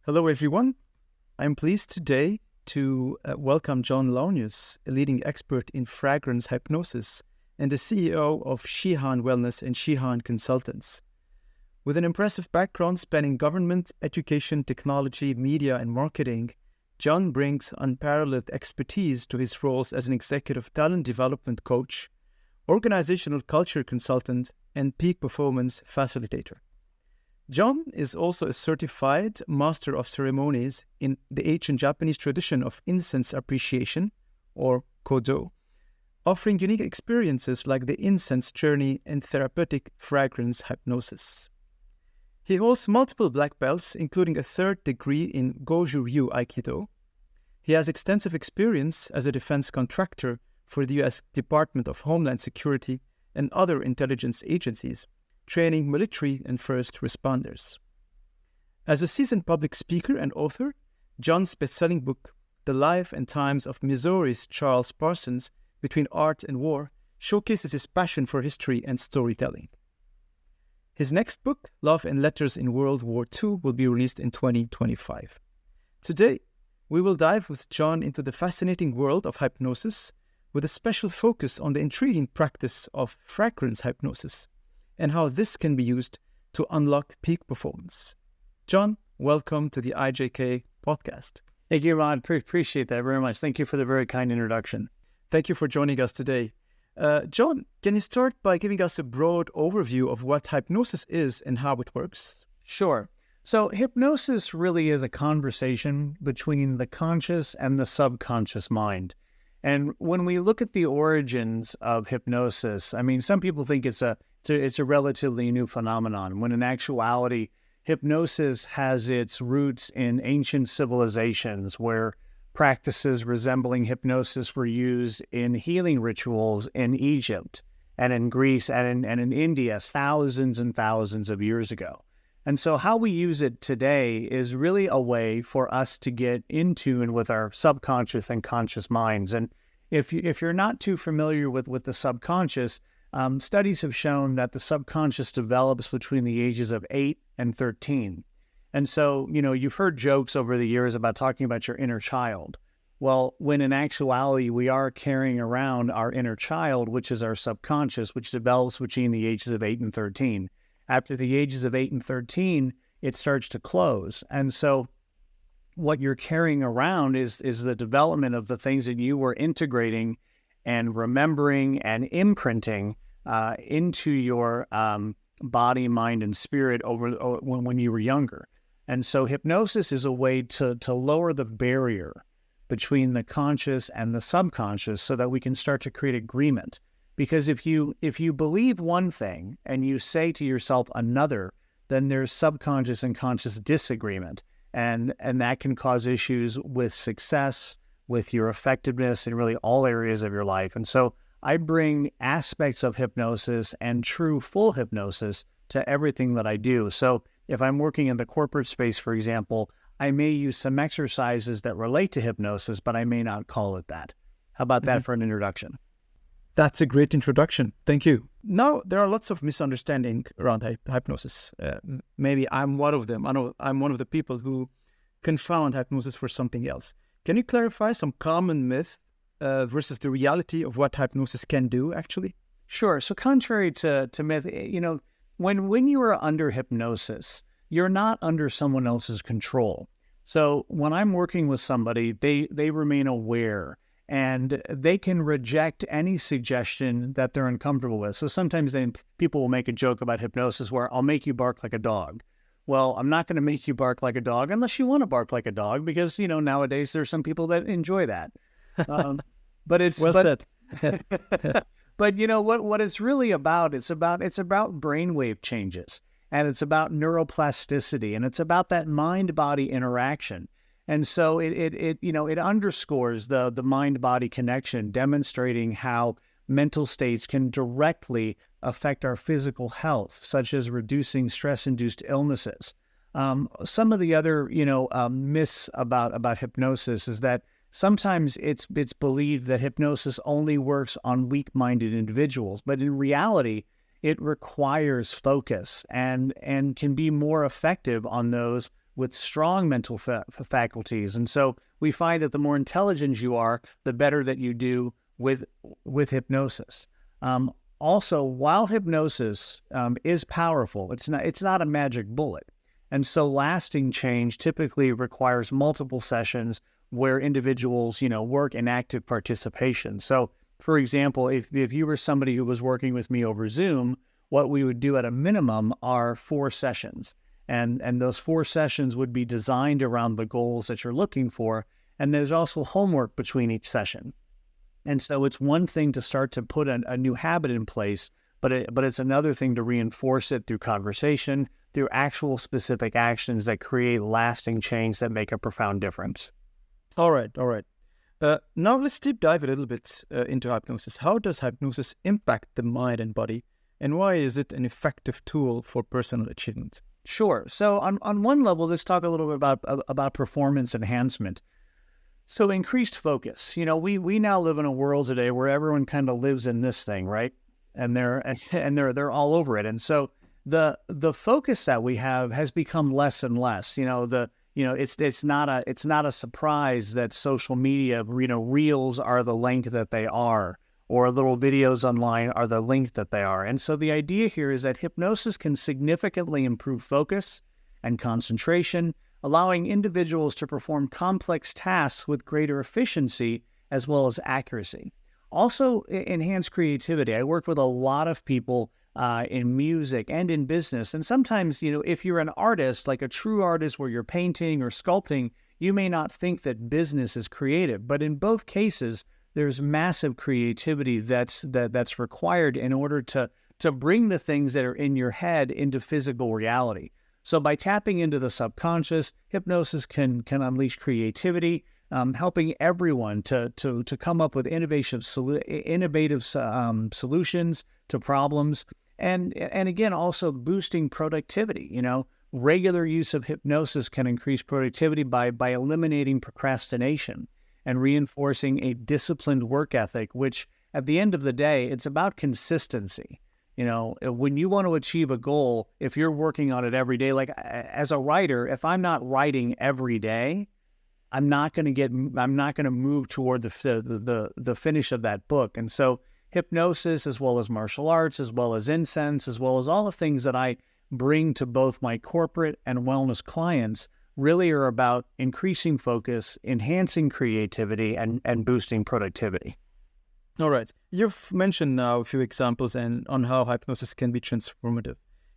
Hello, everyone. I'm pleased today to welcome John Launius, a leading expert in fragrance hypnosis and the CEO of Shihan Wellness and Shihan Consultants. With an impressive background spanning government, education, technology, media, and marketing, John brings unparalleled expertise to his roles as an executive talent development coach, organizational culture consultant, and peak performance facilitator. John is also a certified master of ceremonies in the ancient Japanese tradition of incense appreciation, or Kōdō, offering unique experiences like the Incense Journey and therapeutic fragrance hypnosis. He holds multiple black belts, including a third degree in Gōjū-ryū Aikido. He has extensive experience as a defense contractor for the U.S. Department of Homeland Security and other intelligence agencies, training military and first responders. As a seasoned public speaker and author, John's best-selling book, The Life and Times of Missouri's Charles Parsons, Between Art and War, showcases his passion for history and storytelling. His next book, Love and Letters in World War II, will be released in 2025. Today, we will dive with John into the fascinating world of hypnosis, with a special focus on the intriguing practice of fragrance hypnosis, and how this can be used to unlock peak performance. John, welcome to the IJK podcast. Thank you, Imad. Appreciate that very much. Thank you for the very kind introduction. Thank you for joining us today. John, can you start by giving us a broad overview of what hypnosis is and how it works? Sure. So hypnosis really is a conversation between the conscious and the subconscious mind. And when we look at the origins of hypnosis, I mean, some people think it's a relatively new phenomenon, when in actuality, hypnosis has its roots in ancient civilizations where practices resembling hypnosis were used in healing rituals in Egypt and in Greece and in India thousands and thousands of years ago. And so how we use it today is really a way for us to get in tune with our subconscious and conscious minds. And if you're not too familiar with the subconscious, studies have shown that the subconscious develops between the ages of 8 and 13. And so, you've heard jokes over the years about talking about your inner child. Well, when in actuality, we are carrying around our inner child, which is our subconscious, which develops between the ages of 8 and 13. After the ages of 8 and 13, it starts to close. And so what you're carrying around is the development of the things that you were integrating and remembering and imprinting into your body, mind, and spirit when you were younger. And so hypnosis is a way to lower the barrier between the conscious and the subconscious so that we can start to create agreement. Because if you believe one thing and you say to yourself another, then there's subconscious and conscious disagreement. And that can cause issues with success, with your effectiveness in really all areas of your life. And so I bring aspects of hypnosis and true full hypnosis to everything that I do. So if I'm working in the corporate space, for example, I may use some exercises that relate to hypnosis, but I may not call it that. How about that for an introduction? That's a great introduction. Thank you. Now, there are lots of misunderstandings around hypnosis. Maybe I'm one of them. I know I'm one of the people who confound hypnosis for something else. Can you clarify some common myth versus the reality of what hypnosis can do, actually? Sure. So contrary to myth, when you are under hypnosis, you're not under someone else's control. So when I'm working with somebody, they remain aware and they can reject any suggestion that they're uncomfortable with. So sometimes people will make a joke about hypnosis where I'll make you bark like a dog. Well, I'm not going to make you bark like a dog unless you want to bark like a dog, because, nowadays there's some people that enjoy that. But it's well said. But what it's really about, it's about brainwave changes, and it's about neuroplasticity, and it's about that mind-body interaction. And so it underscores the mind-body connection, demonstrating how mental states can directly affect our physical health, such as reducing stress-induced illnesses. Some of the other myths about hypnosis is that sometimes it's believed that hypnosis only works on weak-minded individuals, but in reality, it requires focus and can be more effective on those with strong mental faculties. And so we find that the more intelligent you are, the better that you do with hypnosis. Also, while hypnosis is powerful, it's not a magic bullet. And so lasting change typically requires multiple sessions where individuals, work in active participation. So, for example, if you were somebody who was working with me over Zoom, what we would do at a minimum are 4 sessions. And those 4 sessions would be designed around the goals that you're looking for. And there's also homework between each session. And so it's one thing to start to put a new habit in place, but it's another thing to reinforce it through conversation, through actual specific actions that create lasting change that make a profound difference. All right. Now let's deep dive a little bit into hypnosis. How does hypnosis impact the mind and body, and why is it an effective tool for personal achievement? Sure. So on one level, let's talk a little bit about performance enhancement. So increased focus. We now live in a world today where everyone kind of lives in this thing, right? And they're all over it. And so the focus that we have has become less and less. It's not a surprise that social media, reels are the length that they are, or little videos online are the length that they are. And so the idea here is that hypnosis can significantly improve focus and concentration, allowing individuals to perform complex tasks with greater efficiency as well as accuracy. Also enhance creativity. I work with a lot of people in music and in business. And sometimes, if you're an artist, like a true artist where you're painting or sculpting, you may not think that business is creative. But in both cases, there's massive creativity that's required in order to bring the things that are in your head into physical reality. So by tapping into the subconscious, hypnosis can unleash creativity, helping everyone to come up with innovative solutions to problems, and again also boosting productivity. Regular use of hypnosis can increase productivity by eliminating procrastination and reinforcing a disciplined work ethic, which at the end of the day, it's about consistency. When you want to achieve a goal, if you're working on it every day, like as a writer, if I'm not writing every day, I'm not going to move toward the finish of that book. And so hypnosis, as well as martial arts, as well as incense, as well as all the things that I bring to both my corporate and wellness clients really are about increasing focus, enhancing creativity, and boosting productivity. All right. You've mentioned now a few examples on how hypnosis can be transformative.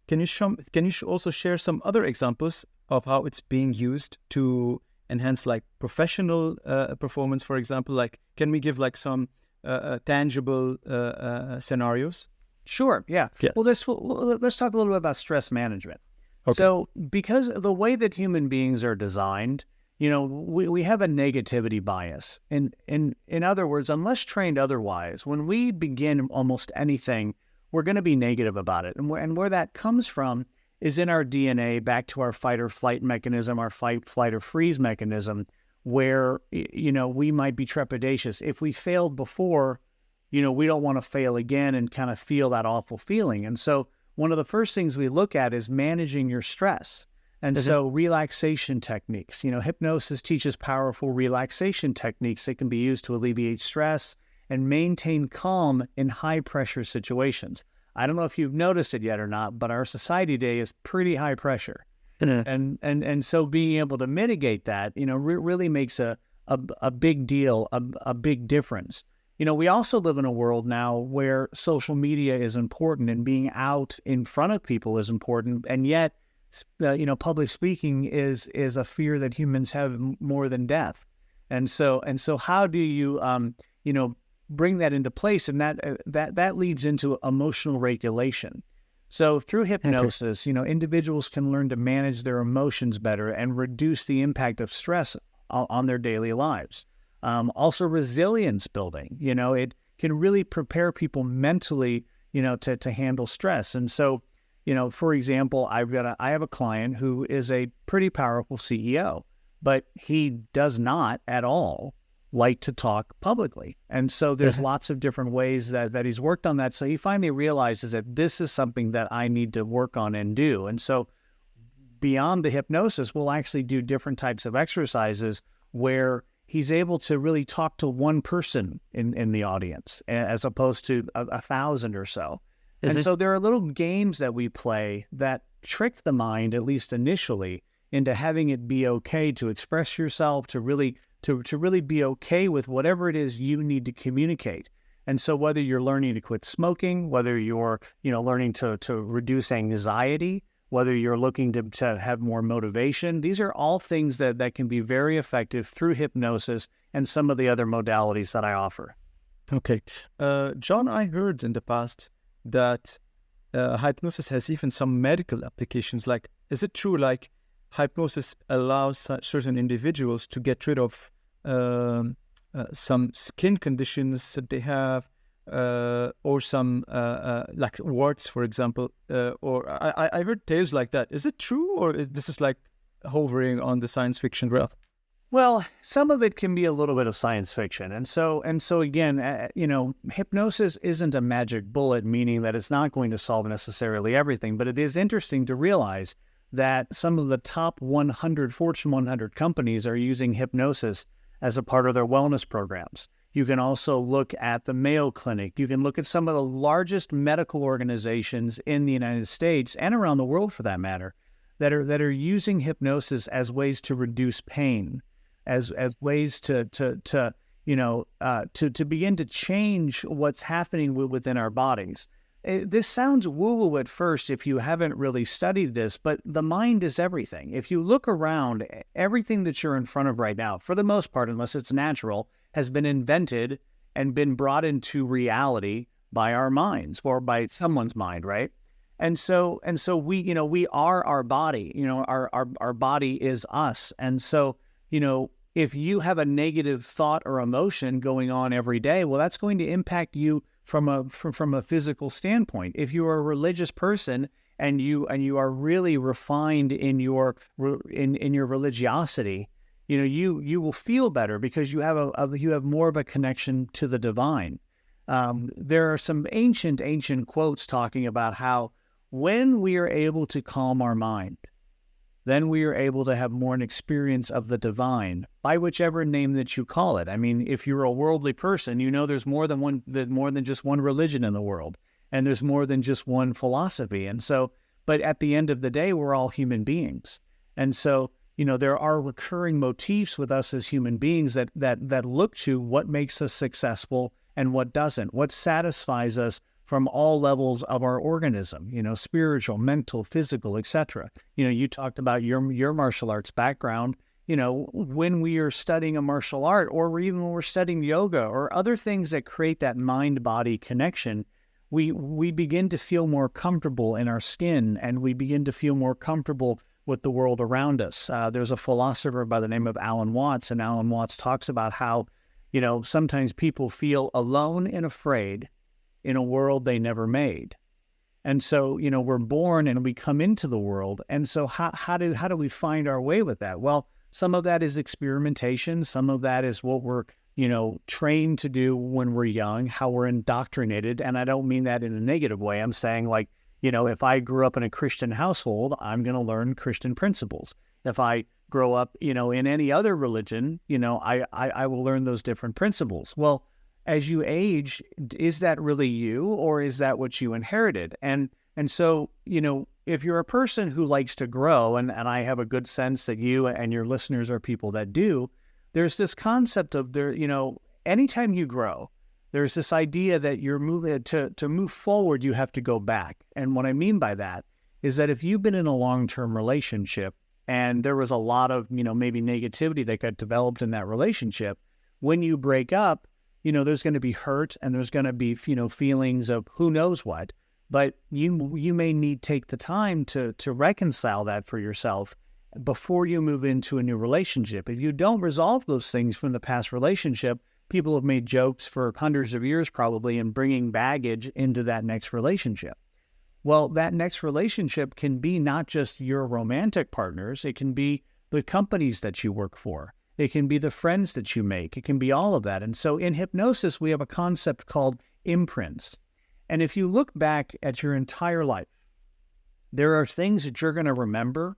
Can you also share some other examples of how it's being used to enhance like professional performance, for example? Like, can we give like some tangible scenarios? Sure. Yeah. Well, let's talk a little bit about stress management. Okay. So because of the way that human beings are designed, we have a negativity bias. In other words, unless trained otherwise, when we begin almost anything, we're going to be negative about it. And where that comes from is in our DNA, back to our fight or flight mechanism, our fight, flight, or freeze mechanism, where, we might be trepidatious. If we failed before, we don't want to fail again and kind of feel that awful feeling. And so one of the first things we look at is managing your stress. And so relaxation techniques, hypnosis teaches powerful relaxation techniques that can be used to alleviate stress and maintain calm in high pressure situations. I don't know if you've noticed it yet or not, but our society today is pretty high pressure. And so being able to mitigate that, really makes a big deal, a big difference. We also live in a world now where social media is important and being out in front of people is important. And yet, public speaking is a fear that humans have more than death. And so how do you, bring that into place? And that leads into emotional regulation. So through hypnosis, individuals can learn to manage their emotions better and reduce the impact of stress on their daily lives. Also resilience building, it can really prepare people mentally, to handle stress. And so, for example, I have a client who is a pretty powerful CEO, but he does not at all like to talk publicly. And so there's lots of different ways that he's worked on that. So he finally realizes that this is something that I need to work on and do. And so beyond the hypnosis, we'll actually do different types of exercises where he's able to really talk to one person in the audience as opposed to 1,000 or so. So there are little games that we play that trick the mind, at least initially, into having it be okay to express yourself, to really be okay with whatever it is you need to communicate. And so whether you're learning to quit smoking, whether you're learning to reduce anxiety, whether you're looking to have more motivation, these are all things that can be very effective through hypnosis and some of the other modalities that I offer. Okay. John, I heard in the past that hypnosis has even some medical applications. Like, is it true, like, hypnosis allows certain individuals to get rid of some skin conditions that they have, or some like warts, for example, or I heard tales like that. Is it true, or is this like hovering on the science fiction realm? Well, some of it can be a little bit of science fiction. And so again, hypnosis isn't a magic bullet, meaning that it's not going to solve necessarily everything. But it is interesting to realize that some of the top 100 Fortune 100 companies are using hypnosis as a part of their wellness programs. You can also look at the Mayo Clinic. You can look at some of the largest medical organizations in the United States and around the world, for that matter, that are using hypnosis as ways to reduce pain, as ways to begin to change what's happening within our bodies. This sounds woo-woo at first if you haven't really studied this, but the mind is everything. If you look around, everything that you're in front of right now, for the most part, unless it's natural, has been invented and been brought into reality by our minds or by someone's mind, right? And so we are our body. Our body is us. And so, if you have a negative thought or emotion going on every day, well, that's going to impact you from a physical standpoint. If you are a religious person and you are really refined in your religiosity, you will feel better because you have more of a connection to the divine. There are some ancient quotes talking about how when we are able to calm our mind, then we are able to have more an experience of the divine, by whichever name that you call it. I mean, if you're a worldly person, there's more than just one religion in the world, and there's more than just one philosophy. And so, but at the end of the day, we're all human beings. And so, there are recurring motifs with us as human beings that look to what makes us successful and what doesn't, what satisfies us from all levels of our organism, spiritual, mental, physical, etc. You talked about your martial arts background. When we are studying a martial art, or even when we're studying yoga or other things that create that mind-body connection, we begin to feel more comfortable in our skin, and we begin to feel more comfortable with the world around us. There's a philosopher by the name of Alan Watts, and Alan Watts talks about how, sometimes people feel alone and afraid in a world they never made. And so, we're born and we come into the world. And so how do we find our way with that? Well, some of that is experimentation. Some of that is what we're, trained to do when we're young, how we're indoctrinated. And I don't mean that in a negative way. I'm saying, like, if I grew up in a Christian household, I'm going to learn Christian principles. If I grow up, in any other religion, I will learn those different principles. Well, as you age, is that really you, or is that what you inherited? And so, if you're a person who likes to grow, and I have a good sense that you and your listeners are people that do, there's this concept of anytime you grow, there's this idea that you're moving to move forward, you have to go back. And what I mean by that is that if you've been in a long-term relationship and there was a lot of, maybe negativity that got developed in that relationship, when you break up, there's going to be hurt, and there's going to be, feelings of who knows what, but you may need take the time to reconcile that for yourself before you move into a new relationship. If you don't resolve those things from the past relationship, people have made jokes for hundreds of years probably in bringing baggage into that next relationship. Well, that next relationship can be not just your romantic partners, it can be the companies that you work for. It can be the friends that you make. It can be all of that. And so in hypnosis, we have a concept called imprints. And if you look back at your entire life, there are things that you're going to remember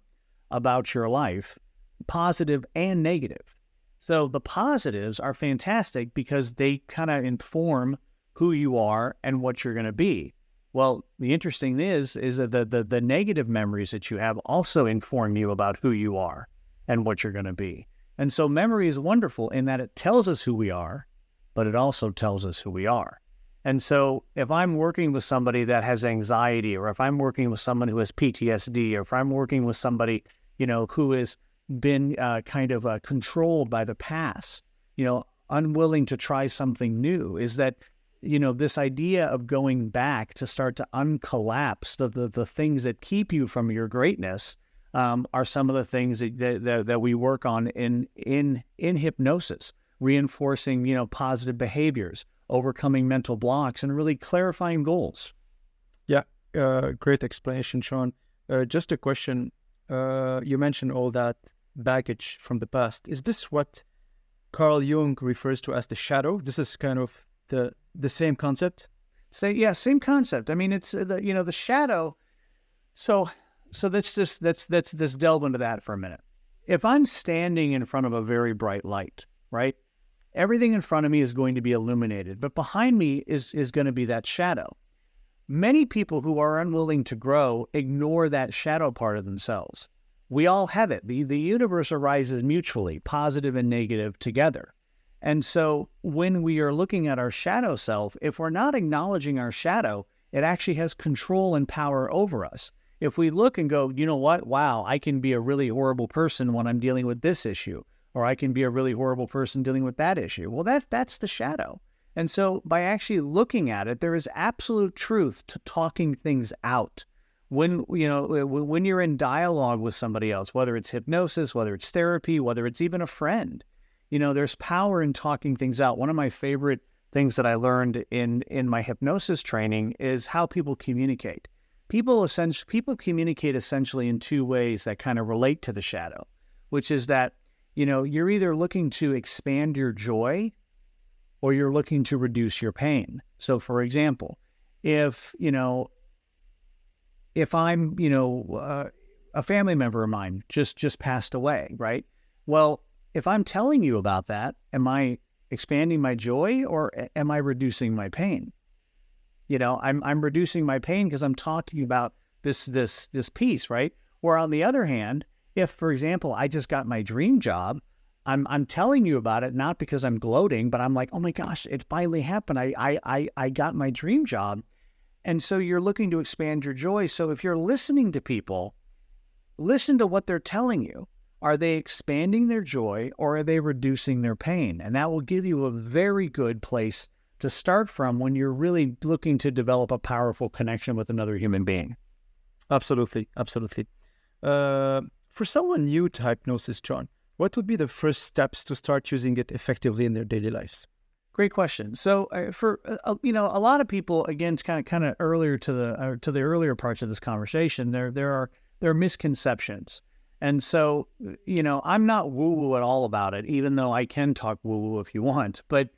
about your life, positive and negative. So the positives are fantastic because they kind of inform who you are and what you're going to be. Well, the interesting is that the negative memories that you have also inform you about who you are and what you're going to be. And so memory is wonderful in that it tells us who we are, but it also tells us who we are. And so if I'm working with somebody that has anxiety, or if I'm working with someone who has PTSD, or if I'm working with somebody, who has been controlled by the past, unwilling to try something new, is that, this idea of going back to start to uncollapse the things that keep you from your greatness are some of the things that we work on in hypnosis, reinforcing, positive behaviors, overcoming mental blocks, and really clarifying goals. Yeah, great explanation, Sean. Just a question. You mentioned all that baggage from the past. Is this what Carl Jung refers to as the shadow? This is kind of the same concept? Same concept. I mean, it's the shadow. So let's just delve into that for a minute. If I'm standing in front of a very bright light, right? Everything in front of me is going to be illuminated, but behind me is going to be that shadow. Many people who are unwilling to grow ignore that shadow part of themselves. We all have it. The universe arises mutually, positive and negative together. And so when we are looking at our shadow self, if we're not acknowledging our shadow, it actually has control and power over us. If we look and go, you know what? Wow, I can be a really horrible person when I'm dealing with this issue, or I can be a really horrible person dealing with that issue. Well, that's the shadow. And so by actually looking at it, there is absolute truth to talking things out. When you're in dialogue with somebody else, whether it's hypnosis, whether it's therapy, whether it's even a friend, there's power in talking things out. One of my favorite things that I learned in my hypnosis training is how people communicate. People communicate essentially in two ways that kind of relate to the shadow, which is that, you're either looking to expand your joy or you're looking to reduce your pain. So for example, if I'm, a family member of mine just passed away, right? Well, if I'm telling you about that, am I expanding my joy or am I reducing my pain? I'm reducing my pain because I'm talking about this piece, right? Or on the other hand, if, for example, I just got my dream job, I'm telling you about it, not because I'm gloating, but I'm like, oh my gosh, it finally happened. I got my dream job. And so you're looking to expand your joy. So if you're listening to people, listen to what they're telling you. Are they expanding their joy or are they reducing their pain? And that will give you a very good place to start from when you're really looking to develop a powerful connection with another human being. Absolutely. For someone new to hypnosis, John, what would be the first steps to start using it effectively in their daily lives? Great question. So for a lot of people, again, it's kind of earlier to the earlier parts of this conversation, there are misconceptions. And so, I'm not woo-woo at all about it, even though I can talk woo-woo if you want. But,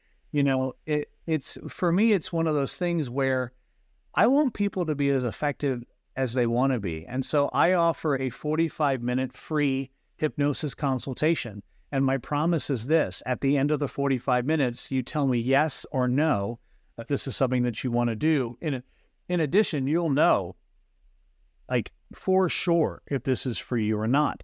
it's for me, it's one of those things where I want people to be as effective as they want to be. And so I offer a 45-minute free hypnosis consultation. And my promise is this: at the end of the 45 minutes, you tell me yes or no if this is something that you want to do. In addition, you'll know, like, for sure if this is for you or not.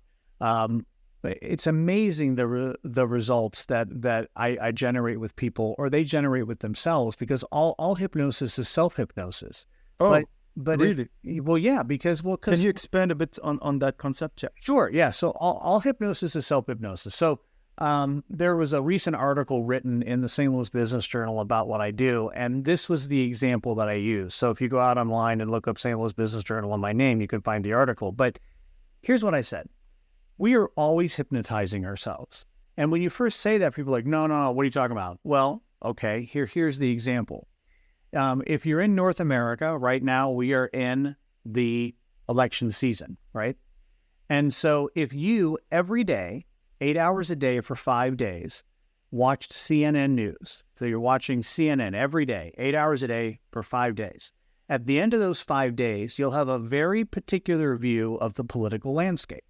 It's amazing the results that I generate with people, or they generate with themselves, because all hypnosis is self-hypnosis. Oh, but really? Because can you expand a bit on that concept? Yeah. Sure. Yeah. So all hypnosis is self-hypnosis. So there was a recent article written in the St. Louis Business Journal about what I do, and this was the example that I use. So if you go out online and look up St. Louis Business Journal and my name, you can find the article. But here's what I said: we are always hypnotizing ourselves. And when you first say that, people are like, no, what are you talking about? Well, okay, here's the example. If you're in North America right now, we are in the election season, right? And so if you every day, 8 hours a day for 5 days, watched CNN News, so you're watching CNN every day, 8 hours a day for 5 days, at the end of those 5 days, you'll have a very particular view of the political landscape.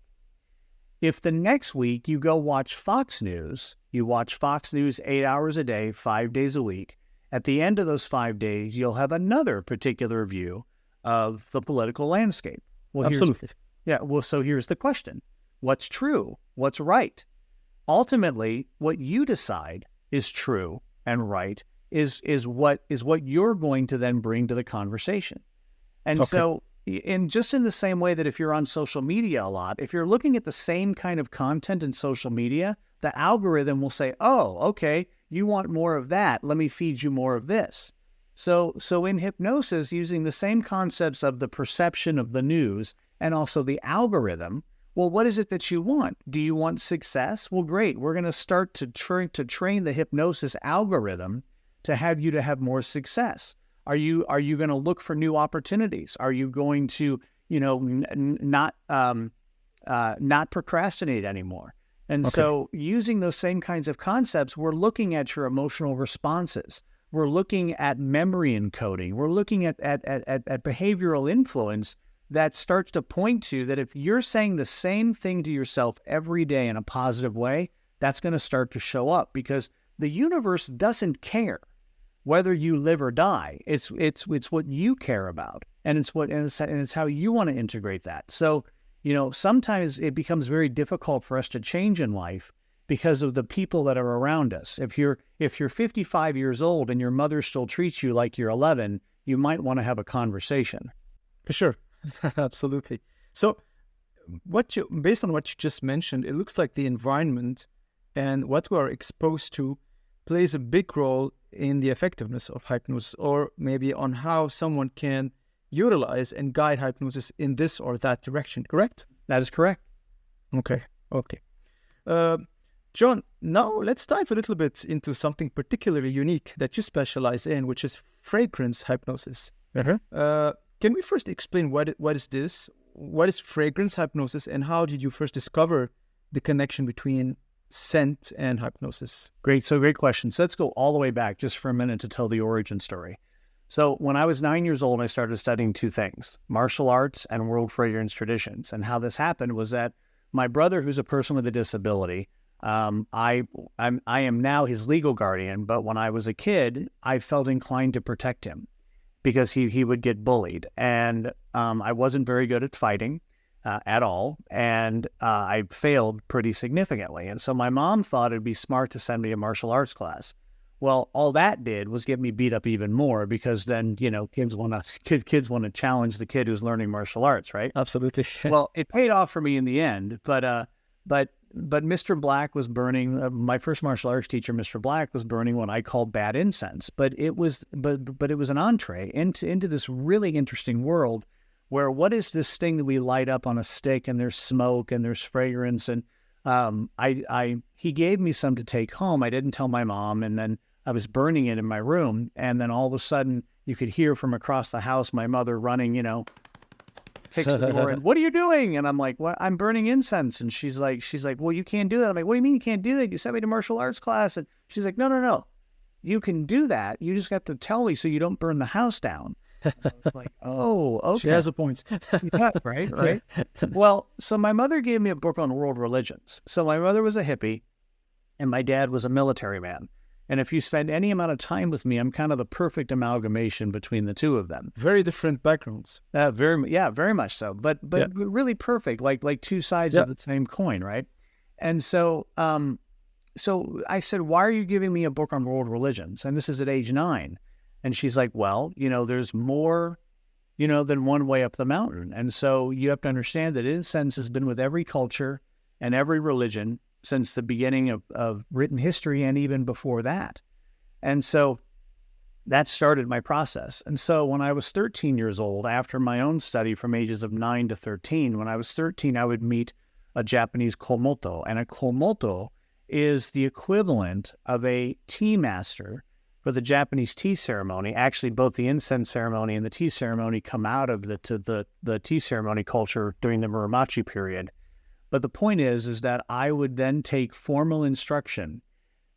If the next week you go watch Fox News, you watch Fox News 8 hours a day, 5 days a week, at the end of those 5 days, you'll have another particular view of the political landscape. Well, Absolutely. So here's the question. What's true? What's right? Ultimately, what you decide is true and right is what you're going to then bring to the conversation. And so in the same way that if you're on social media a lot, if you're looking at the same kind of content in social media, the algorithm will say, oh, okay, you want more of that. Let me feed you more of this. So in hypnosis, using the same concepts of the perception of the news and also the algorithm, well, what is it that you want? Do you want success? Well, great. We're going to start to train the hypnosis algorithm to have more success. Are you going to look for new opportunities? Are you going to, not procrastinate anymore? And so using those same kinds of concepts, we're looking at your emotional responses. We're looking at memory encoding. We're looking at behavioral influence that starts to point to that if you're saying the same thing to yourself every day in a positive way, that's going to start to show up because the universe doesn't care whether you live or die. It's what you care about, and it's how you want to integrate that. So, sometimes it becomes very difficult for us to change in life because of the people that are around us. If you're 55 years old and your mother still treats you like you're 11, you might want to have a conversation. For sure. Absolutely. So based on what you just mentioned, it looks like the environment and what we are exposed to plays a big role in the effectiveness of hypnosis, or maybe on how someone can utilize and guide hypnosis in this or that direction, correct? That is correct. Okay. John, now let's dive a little bit into something particularly unique that you specialize in, which is fragrance hypnosis. Can we first explain what is this? What is fragrance hypnosis, and how did you first discover the connection between scent and hypnosis? Great question. So let's go all the way back just for a minute to tell the origin story. So when I was 9 years old, I started studying two things, martial arts and world fragrance traditions. And how this happened was that my brother, who's a person with a disability, I am now his legal guardian, but when I was a kid, I felt inclined to protect him because he would get bullied. And I wasn't very good at fighting at all, and I failed pretty significantly. And so my mom thought it'd be smart to send me a martial arts class. Well, all that did was get me beat up even more because then, kids want to challenge the kid who's learning martial arts, right? Absolutely. Well, it paid off for me in the end, but Mr. Black was burning. My first martial arts teacher, Mr. Black, was burning what I called bad incense. But it was an entree into this really interesting world where what is this thing that we light up on a stick and there's smoke and there's fragrance, and he gave me some to take home. I didn't tell my mom, and then I was burning it in my room, and then all of a sudden you could hear from across the house my mother running, kicks the door and, what are you doing? And I'm like, what? I'm burning incense. And she's like, well, you can't do that. I'm like, what do you mean you can't do that? You sent me to martial arts class. And she's like, no. You can do that. You just have to tell me so you don't burn the house down. I was like, oh, okay. She has a point. Yeah, right. Well, so my mother gave me a book on world religions. So my mother was a hippie and my dad was a military man. And if you spend any amount of time with me, I'm kind of the perfect amalgamation between the two of them. Very different backgrounds. Very much so. But really perfect, like two sides of the same coin, right? And so I said, why are you giving me a book on world religions? And this is at age 9. And she's like, well, there's more, than one way up the mountain. And so you have to understand that incense has been with every culture and every religion since the beginning of written history and even before that. And so that started my process. And so when I was 13 years old, after my own study from ages of 9 to 13, when I was 13, I would meet a Japanese Kōmoto. And a Kōmoto is the equivalent of a tea master for the Japanese tea ceremony. Actually, both the incense ceremony and the tea ceremony come out of the tea ceremony culture during the Muromachi period. But the point is that I would then take formal instruction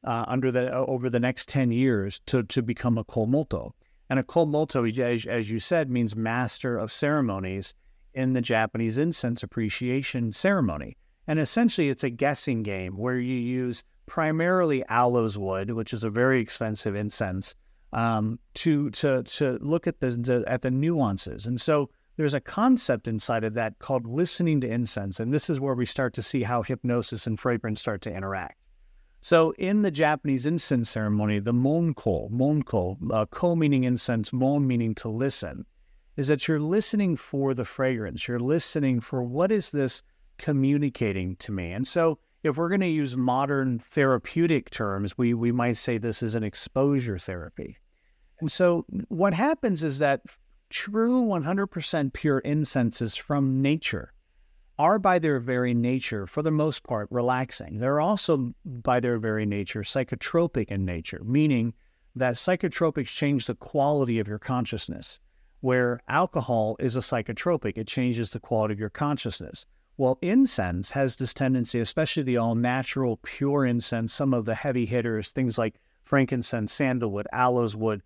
over the next 10 years to become a Kōmoto. And a Kōmoto, as you said, means master of ceremonies in the Japanese incense appreciation ceremony. And essentially, it's a guessing game where you use primarily aloes wood, which is a very expensive incense, to look at the nuances. And so there's a concept inside of that called listening to incense. And this is where we start to see how hypnosis and fragrance start to interact. So in the Japanese incense ceremony, the monko, ko meaning incense, mon meaning to listen, is that you're listening for the fragrance. You're listening for what is this communicating to me. And so if we're going to use modern therapeutic terms, we might say this is an exposure therapy. And so what happens is that true 100% pure incenses from nature are by their very nature, for the most part, relaxing. They're also by their very nature psychotropic in nature, meaning that psychotropics change the quality of your consciousness, where alcohol is a psychotropic. It changes the quality of your consciousness. Well, incense has this tendency, especially the all-natural, pure incense, some of the heavy hitters, things like frankincense, sandalwood, aloes wood,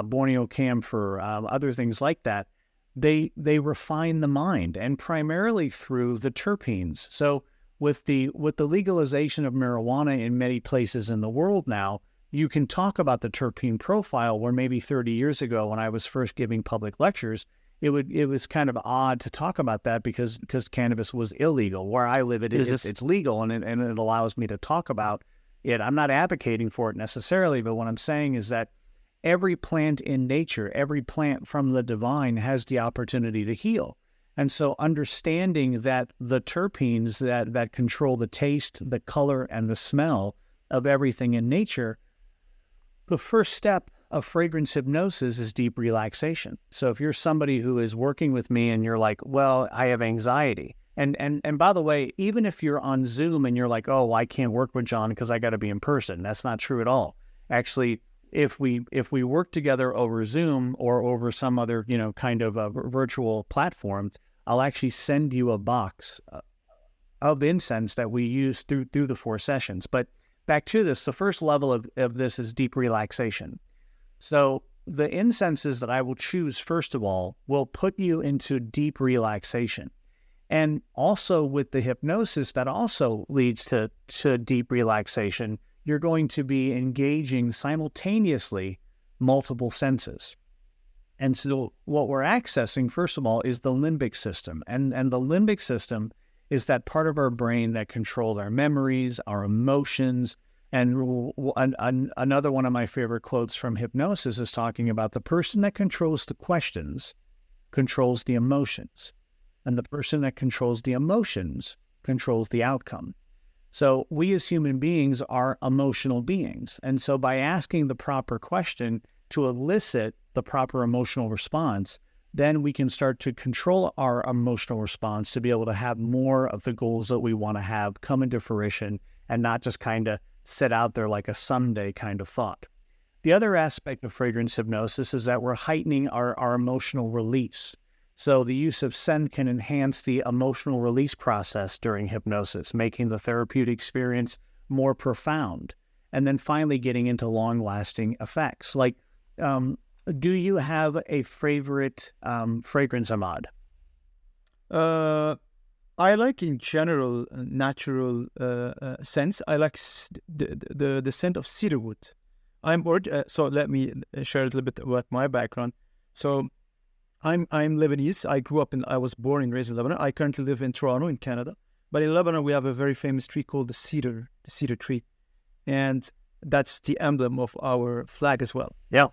Borneo camphor, other things like that, they refine the mind, and primarily through the terpenes. So with the legalization of marijuana in many places in the world now, you can talk about the terpene profile, where maybe 30 years ago when I was first giving public lectures, it was kind of odd to talk about that because cannabis was illegal. Where I live, it's legal, and it allows me to talk about it. I'm not advocating for it necessarily, but what I'm saying is that every plant in nature, every plant from the divine has the opportunity to heal. And so understanding that the terpenes that control the taste, the color, and the smell of everything in nature, the first step of fragrance hypnosis is deep relaxation. So if you're somebody who is working with me and you're like, well, I have anxiety. And by the way, even if you're on Zoom and you're like, oh, I can't work with John because I got to be in person, that's not true at all. Actually, if we work together over Zoom or over some other, kind of a virtual platform, I'll actually send you a box of incense that we use through the 4 sessions. But back to this, the first level of this is deep relaxation. So the incenses that I will choose, first of all, will put you into deep relaxation. And also with the hypnosis, that also leads to deep relaxation. You're going to be engaging simultaneously multiple senses. And so what we're accessing, first of all, is the limbic system. And the limbic system is that part of our brain that controls our memories, our emotions. And another one of my favorite quotes from hypnosis is talking about the person that controls the questions controls the emotions. And the person that controls the emotions controls the outcome. So we as human beings are emotional beings. And so by asking the proper question to elicit the proper emotional response, then we can start to control our emotional response to be able to have more of the goals that we want to have come into fruition and not just kind of sit out there like a someday kind of thought. The other aspect of fragrance hypnosis is that we're heightening our emotional release. So the use of scent can enhance the emotional release process during hypnosis, making the therapeutic experience more profound. And then finally getting into long-lasting effects. Like, do you have a favorite fragrance, Imad? I like in general natural scents. I like the scent of cedarwood. So let me share a little bit about my background. So I'm Lebanese. I was born and raised in Lebanon. I currently live in Toronto in Canada. But in Lebanon, we have a very famous tree called the cedar tree. And that's the emblem of our flag as well. Yeah.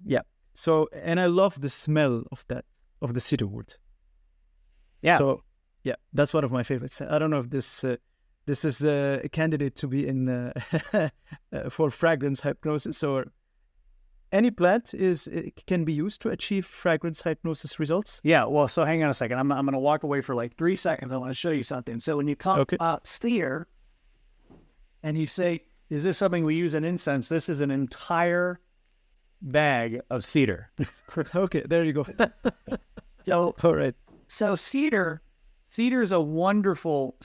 Yeah. So, and I love the smell of the cedarwood. Yeah. So, yeah, that's one of my favorites. I don't know if this is a candidate to be in for fragrance hypnosis, or any plant can be used to achieve fragrance hypnosis results. Yeah. Well, so hang on a second. I'm going to walk away for like 3 seconds. I want to show you something. So when you come up steer and you say, is this something we use in incense? This is an entire bag of cedar. Okay, there you go. So, all right. So cedar's a wonderful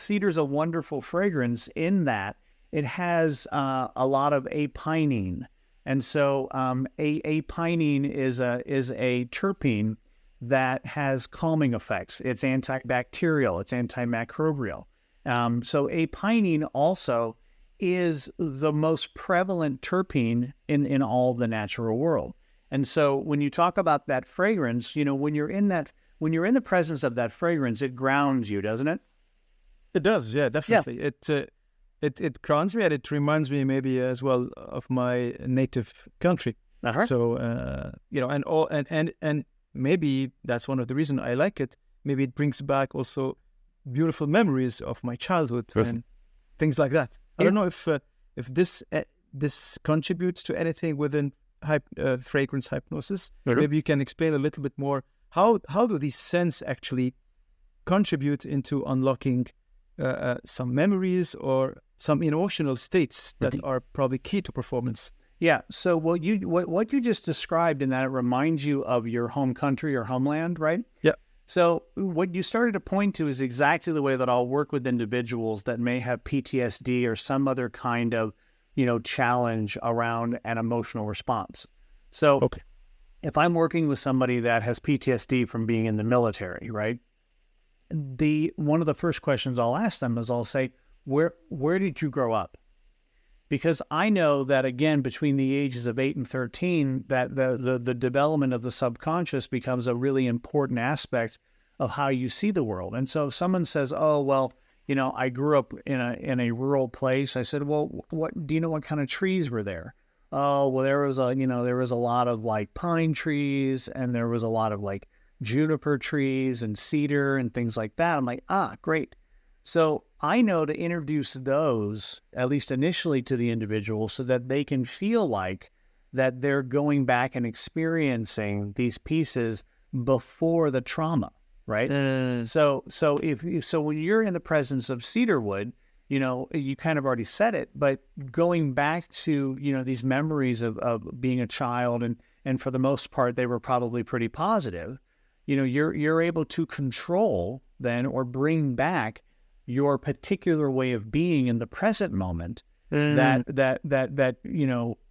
fragrance in that it has a lot of apinine. And so apinine is a terpene that has calming effects. It's antibacterial, it's antimicrobial. So apinine also is the most prevalent terpene in all the natural world. And so when you talk about that fragrance, when you're in the presence of that fragrance, it grounds you, doesn't it? It does, yeah, definitely. Yeah. It grounds me, and it reminds me maybe as well of my native country. Uh-huh. So and maybe that's one of the reasons I like it. Maybe it brings back also beautiful memories of my childhood and things like that. I don't know if this contributes to anything within fragrance hypnosis. Maybe you can explain a little bit more. How do these scents actually contribute into unlocking some memories or some emotional states that are probably key to performance? Yeah. So what you just described in that, it reminds you of your home country or homeland, right? Yeah. So what you started to point to is exactly the way that I'll work with individuals that may have PTSD or some other kind of, challenge around an emotional response. So if I'm working with somebody that has PTSD from being in the military, right? One of the first questions I'll ask them is I'll say, where did you grow up? Because I know that, again, between the ages of 8 and 13, that the development of the subconscious becomes a really important aspect of how you see the world. And so if someone says, oh, well, I grew up in a rural place, I said, well, do you know what kind of trees were there? Oh, well, there was a lot of like pine trees, and there was a lot of like juniper trees and cedar and things like that. I'm like, great. So I know to introduce those, at least initially, to the individual so that they can feel like that they're going back and experiencing these pieces before the trauma, right? So when you're in the presence of cedarwood, you kind of already said it, but going back to, these memories of being a child, and for the most part, they were probably pretty positive, you're able to control then or bring back your particular way of being in the present moment that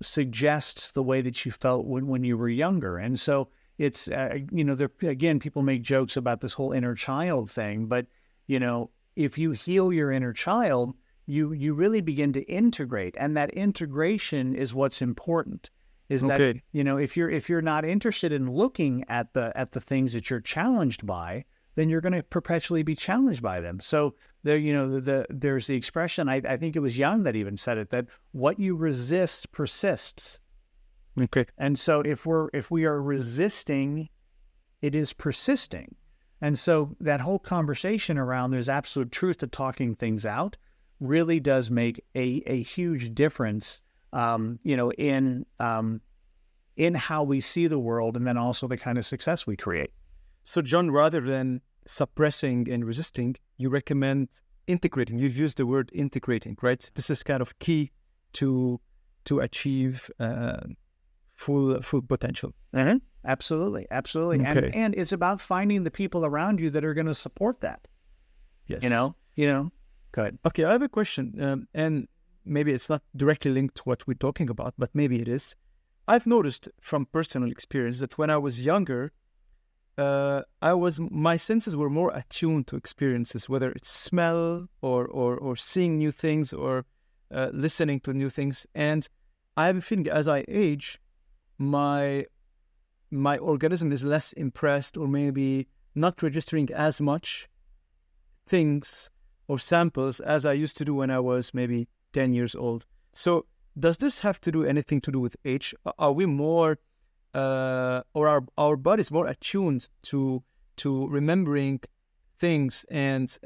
suggests the way that you felt when you were younger. And so it's, again, people make jokes about this whole inner child thing, but, if you heal your inner child, you really begin to integrate. And that integration is what's important. That, if you're not interested in looking at the things that you're challenged by, then you're going to perpetually be challenged by them. So there's the expression, I think it was Jung that even said it, that what you resist persists. Okay. And so if we are resisting, it is persisting. And so that whole conversation around there's absolute truth to talking things out really does make a huge difference, in how we see the world, and then also the kind of success we create. So, John, rather than suppressing and resisting, you recommend integrating. You've used the word integrating, right? This is kind of key to achieve full potential. Mm-hmm. Absolutely. Okay. And it's about finding the people around you that are going to support that. Yes. Go ahead. Okay, I have a question, and maybe it's not directly linked to what we're talking about, but maybe it is. I've noticed from personal experience that when I was younger, my senses were more attuned to experiences, whether it's smell or seeing new things or listening to new things. And I have a feeling as I age, my organism is less impressed, or maybe not registering as much things or samples as I used to do when I was maybe 10 years old. So does this have to do anything to do with age? Are we more or our body's more attuned to remembering things and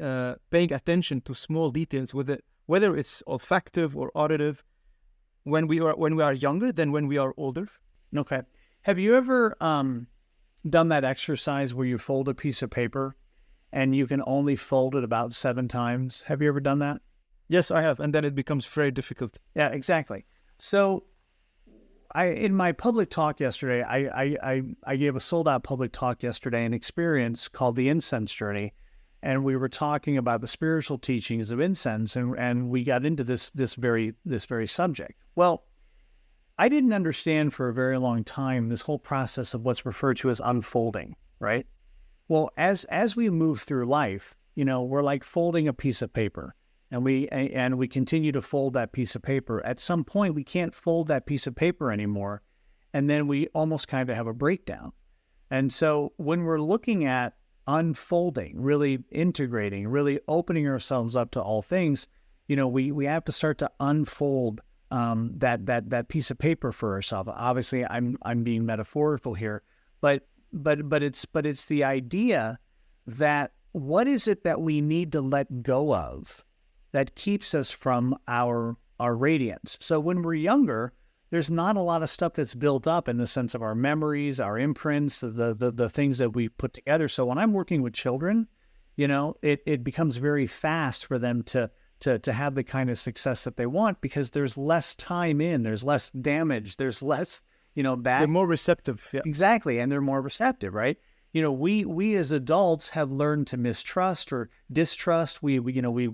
paying attention to small details with it, whether it's olfactive or auditive, when we are younger than when we are older? Okay. Have you ever done that exercise where you fold a piece of paper and you can only fold it about 7 times? Have you ever done that? Yes, I have. And then it becomes very difficult. Yeah, exactly. So in my public talk yesterday, I gave a sold-out public talk yesterday, an experience called the Incense Journey, and we were talking about the spiritual teachings of incense, and we got into this very subject. Well, I didn't understand for a very long time this whole process of what's referred to as unfolding, right? Well, as we move through life, we're like folding a piece of paper. and we continue to fold that piece of paper. At some point, we can't fold that piece of paper anymore, and then we almost kind of have a breakdown. And so when we're looking at unfolding, really integrating, really opening ourselves up to all things, we have to start to unfold that piece of paper for ourselves. Obviously, I'm being metaphorical here, but it's the idea that what is it that we need to let go of that keeps us from our radiance. So when we're younger, there's not a lot of stuff that's built up in the sense of our memories, our imprints, the things that we put together. So when I'm working with children, it becomes very fast for them to have the kind of success that they want, because there's less time in, there's less damage, there's less, bad. They're more receptive. Yeah. Exactly. And they're more receptive, right? We as adults have learned to mistrust or distrust. We've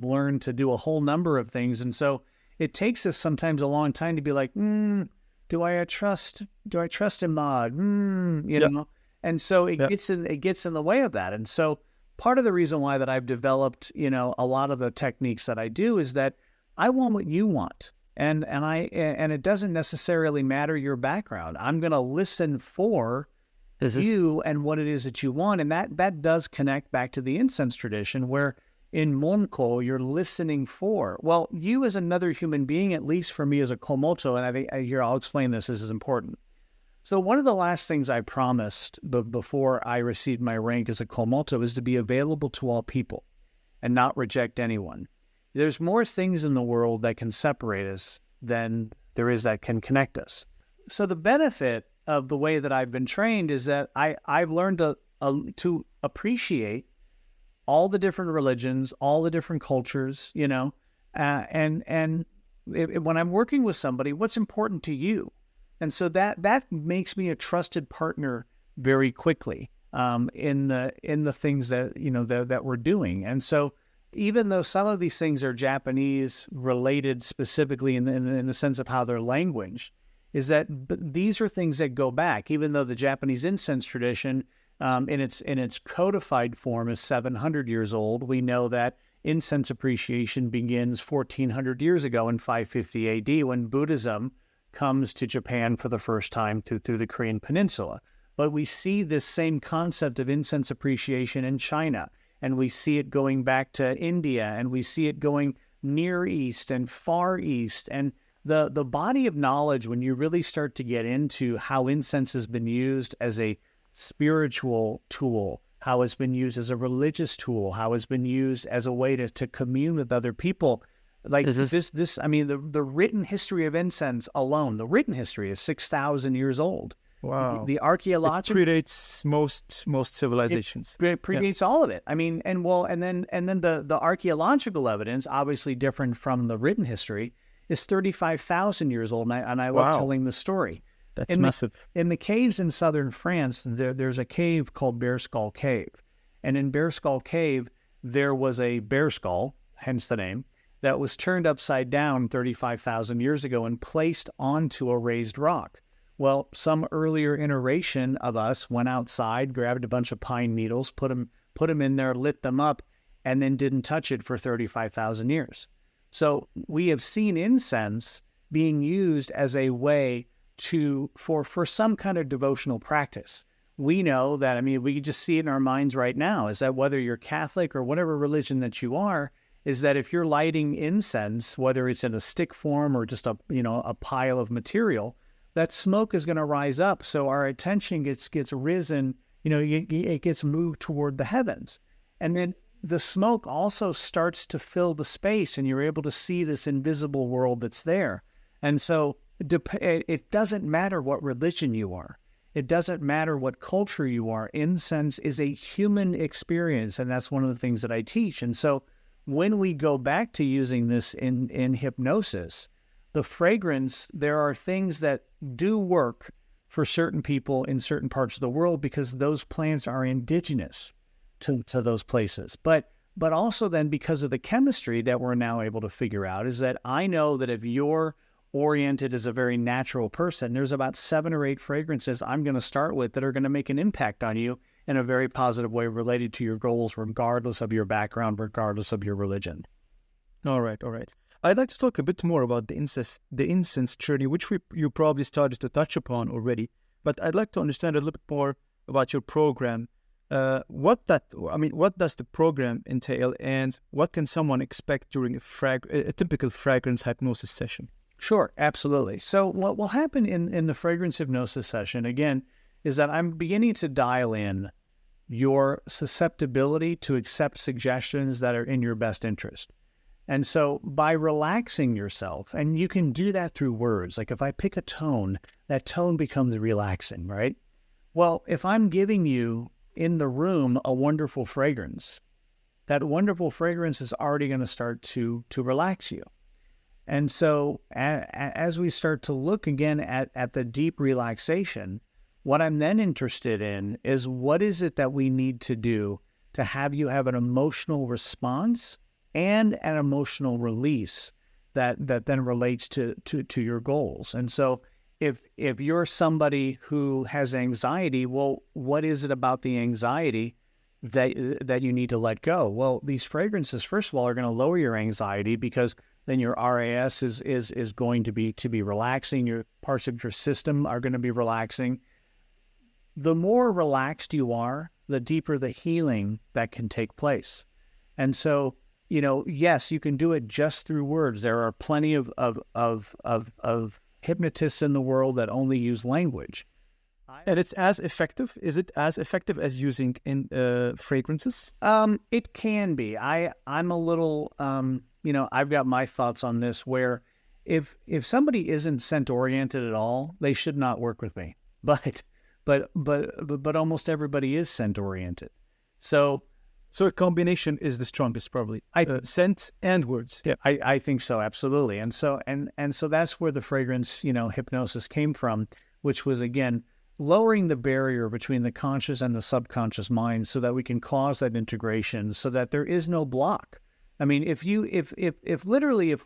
learned to do a whole number of things. And so it takes us sometimes a long time to be like, do I trust Imad? You know? And so it gets in the way of that. And so part of the reason why that I've developed, a lot of the techniques that I do is that I want what you want. And it doesn't necessarily matter your background. I'm going to listen for you and what it is that you want. And that does connect back to the incense tradition, where in Monko, you're listening for, well, you as another human being, at least for me as a Kōmoto, and I think here I'll explain this is important. So one of the last things I promised before I received my rank as a Kōmoto is to be available to all people and not reject anyone. There's more things in the world that can separate us than there is that can connect us. So the benefit of the way that I've been trained is that I've learned to appreciate all the different religions, all the different cultures, and when I'm working with somebody, what's important to you? And so that makes me a trusted partner very quickly in the things that that we're doing. And so even though some of these things are Japanese related specifically in the sense of how they're language, is that these are things that go back. Even though the Japanese incense tradition in its codified form is 700 years old, we know that incense appreciation begins 1400 years ago in 550 AD when Buddhism comes to Japan for the first time through the Korean Peninsula. But we see this same concept of incense appreciation in China, and we see it going back to India, and we see it going Near East and Far East. And the body of knowledge, when you really start to get into how incense has been used as a spiritual tool, how it's been used as a religious tool, how it's been used as a way to commune with other people. Like this, I mean, the written history of incense alone, the written history is 6,000 years old. Wow. The archaeological... It predates most civilizations. It predates all of it. I mean, and then the archaeological evidence, obviously different from the written history, is 35,000 years old. And I love telling the story. That's massive. In the caves in southern France, there's a cave called Bear Skull Cave. And in Bear Skull Cave, there was a bear skull, hence the name, that was turned upside down 35,000 years ago and placed onto a raised rock. Well, some earlier iteration of us went outside, grabbed a bunch of pine needles, put them in there, lit them up, and then didn't touch it for 35,000 years. So we have seen incense being used as a way for some kind of devotional practice. We know that, I mean, we can just see it in our minds right now, is that whether you're Catholic or whatever religion that you are, is that if you're lighting incense, whether it's in a stick form or just a pile of material, that smoke is going to rise up. So our attention gets risen, it gets moved toward the heavens. And then the smoke also starts to fill the space, and you're able to see this invisible world that's there. And so it doesn't matter what religion you are. It doesn't matter what culture you are. Incense is a human experience, and that's one of the things that I teach. And so when we go back to using this in hypnosis, the fragrance, there are things that do work for certain people in certain parts of the world because those plants are indigenous to those places. But also then because of the chemistry that we're now able to figure out, is that I know that if you're oriented as a very natural person, there's about 7 or 8 fragrances I'm going to start with that are going to make an impact on you in a very positive way related to your goals, regardless of your background, regardless of your religion. All right, all right. I'd like to talk a bit more about the incense journey, which you probably started to touch upon already. But I'd like to understand a little bit more about your program. What does the program entail, and what can someone expect during a typical fragrance hypnosis session? Sure, absolutely. So what will happen in the fragrance hypnosis session, again, is that I'm beginning to dial in your susceptibility to accept suggestions that are in your best interest. And so by relaxing yourself, and you can do that through words, like if I pick a tone, that tone becomes relaxing, right? Well, if I'm giving you in the room a wonderful fragrance, that wonderful fragrance is already going to start to relax you. And so as we start to look again at the deep relaxation, what I'm then interested in is what is it that we need to do to have you have an emotional response and an emotional release that then relates to your goals. And so if you're somebody who has anxiety, well, what is it about the anxiety that you need to let go? Well, these fragrances, first of all, are going to lower your anxiety, because then your RAS is going to be relaxing. Your parts of your system are going to be relaxing. The more relaxed you are, the deeper the healing that can take place. And so, yes, you can do it just through words. There are plenty of hypnotists in the world that only use language. And it's as effective? Is it as effective as using fragrances? It can be. I'm a little, I've got my thoughts on this, where if somebody isn't scent oriented at all, they should not work with me. But almost everybody is scent oriented. So a combination is the strongest, probably. Scent and words. Yeah, I think so, absolutely. And so that's where the fragrance, hypnosis came from, which was, again, lowering the barrier between the conscious and the subconscious mind, so that we can cause that integration, so that there is no block. I mean, if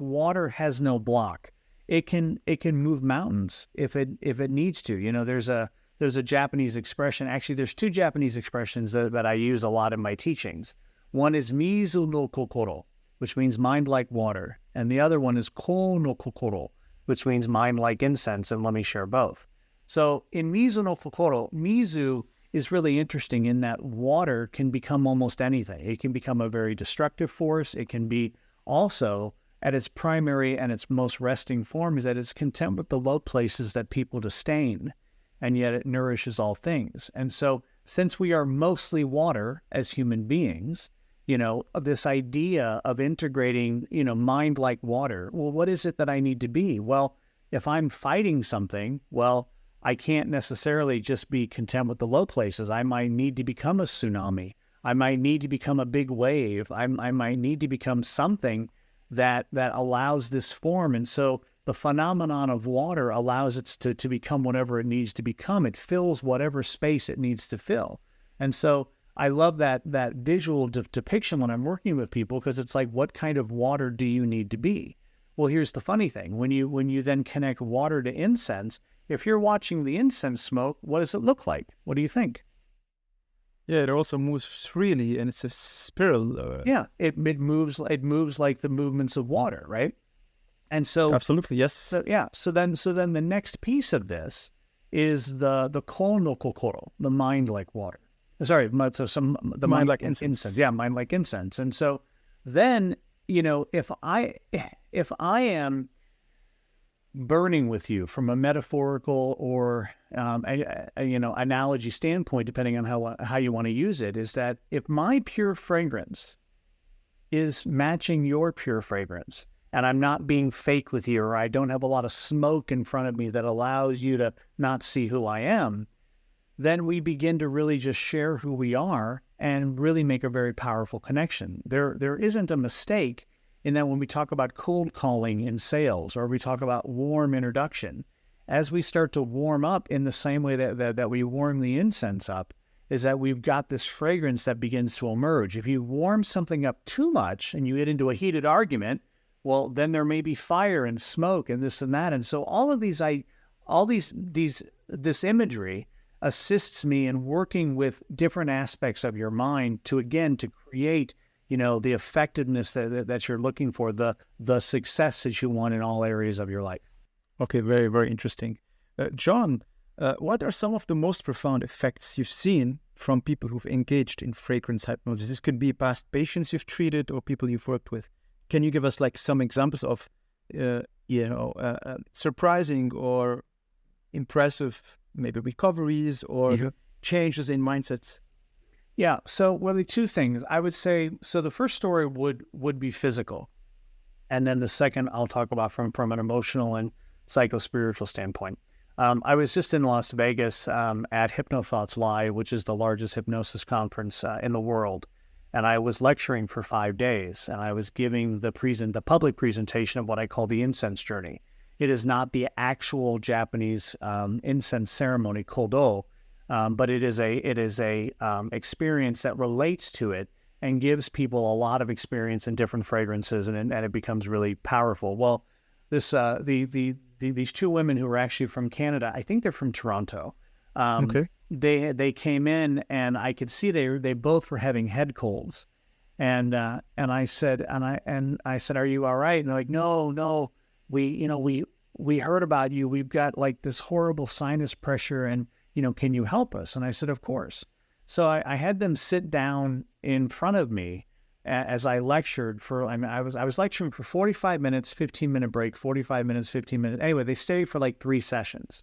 water has no block, it can move mountains if it needs to. There's a Japanese expression. Actually, there's two Japanese expressions that I use a lot in my teachings. One is mizu no kokoro, which means mind like water. And the other one is ko no kokoro, which means mind like incense. And let me share both. So in mizu no kokoro, mizu is really interesting in that water can become almost anything. It can become a very destructive force. It can be also, at its primary and its most resting form, is that it's content with the low places that people disdain, and yet it nourishes all things. And so since we are mostly water as human beings, this idea of integrating, mind like water, well, what is it that I need to be? Well, if I'm fighting something, well, I can't necessarily just be content with the low places. I might need to become a tsunami. I might need to become a big wave. I might need to become something that allows this form. And so the phenomenon of water allows it to become whatever it needs to become. It fills whatever space it needs to fill. And so I love that visual depiction when I'm working with people, because it's like, what kind of water do you need to be? Well, here's the funny thing. When you then connect water to incense, if you're watching the incense smoke, what does it look like? What do you think? Yeah, it also moves freely, and it's a spiral. Yeah, it moves like the movements of water, right? And so absolutely, yes. So then the next piece of this is the ko no kokoro, the mind like water. Sorry, the mind like incense. Yeah, mind like incense. And so then, if I am burning with you from a metaphorical or analogy standpoint, depending on how you want to use it, is that if my pure fragrance is matching your pure fragrance, and I'm not being fake with you, or I don't have a lot of smoke in front of me that allows you to not see who I am, then we begin to really just share who we are and really make a very powerful connection. There isn't a mistake in that when we talk about cold calling in sales, or we talk about warm introduction, as we start to warm up in the same way that we warm the incense up, is that we've got this fragrance that begins to emerge. If you warm something up too much and you get into a heated argument, well, then there may be fire and smoke and this and that. And so this imagery assists me in working with different aspects of your mind to create, the effectiveness that you're looking for, the success that you want in all areas of your life. Okay, very, very interesting. John, what are some of the most profound effects you've seen from people who've engaged in fragrance hypnosis? This could be past patients you've treated or people you've worked with. Can you give us like some examples of, surprising or impressive maybe recoveries or changes in mindsets? Yeah. So, well, the two things I would say. So, the first story would be physical, and then the second I'll talk about from an emotional and psycho-spiritual standpoint. I was just in Las Vegas at HypnoThoughts Live, which is the largest hypnosis conference in the world, and I was lecturing for 5 days, and I was giving the public presentation of what I call the Incense Journey. It is not the actual Japanese incense ceremony, Kōdō. But it is a experience that relates to it and gives people a lot of experience in different fragrances, and it becomes really powerful. Well, these two women who are actually from Canada, I think they're from Toronto. Okay. They came in, and I could see they both were having head colds, and I said, are you all right? And they're like, no, we heard about you. We've got like this horrible sinus pressure, and can you help us? And I said, of course. So I had them sit down in front of me as I lectured I was lecturing for 45 minutes, 15-minute break, 45 minutes, 15 minutes. Anyway, they stayed for like 3 sessions.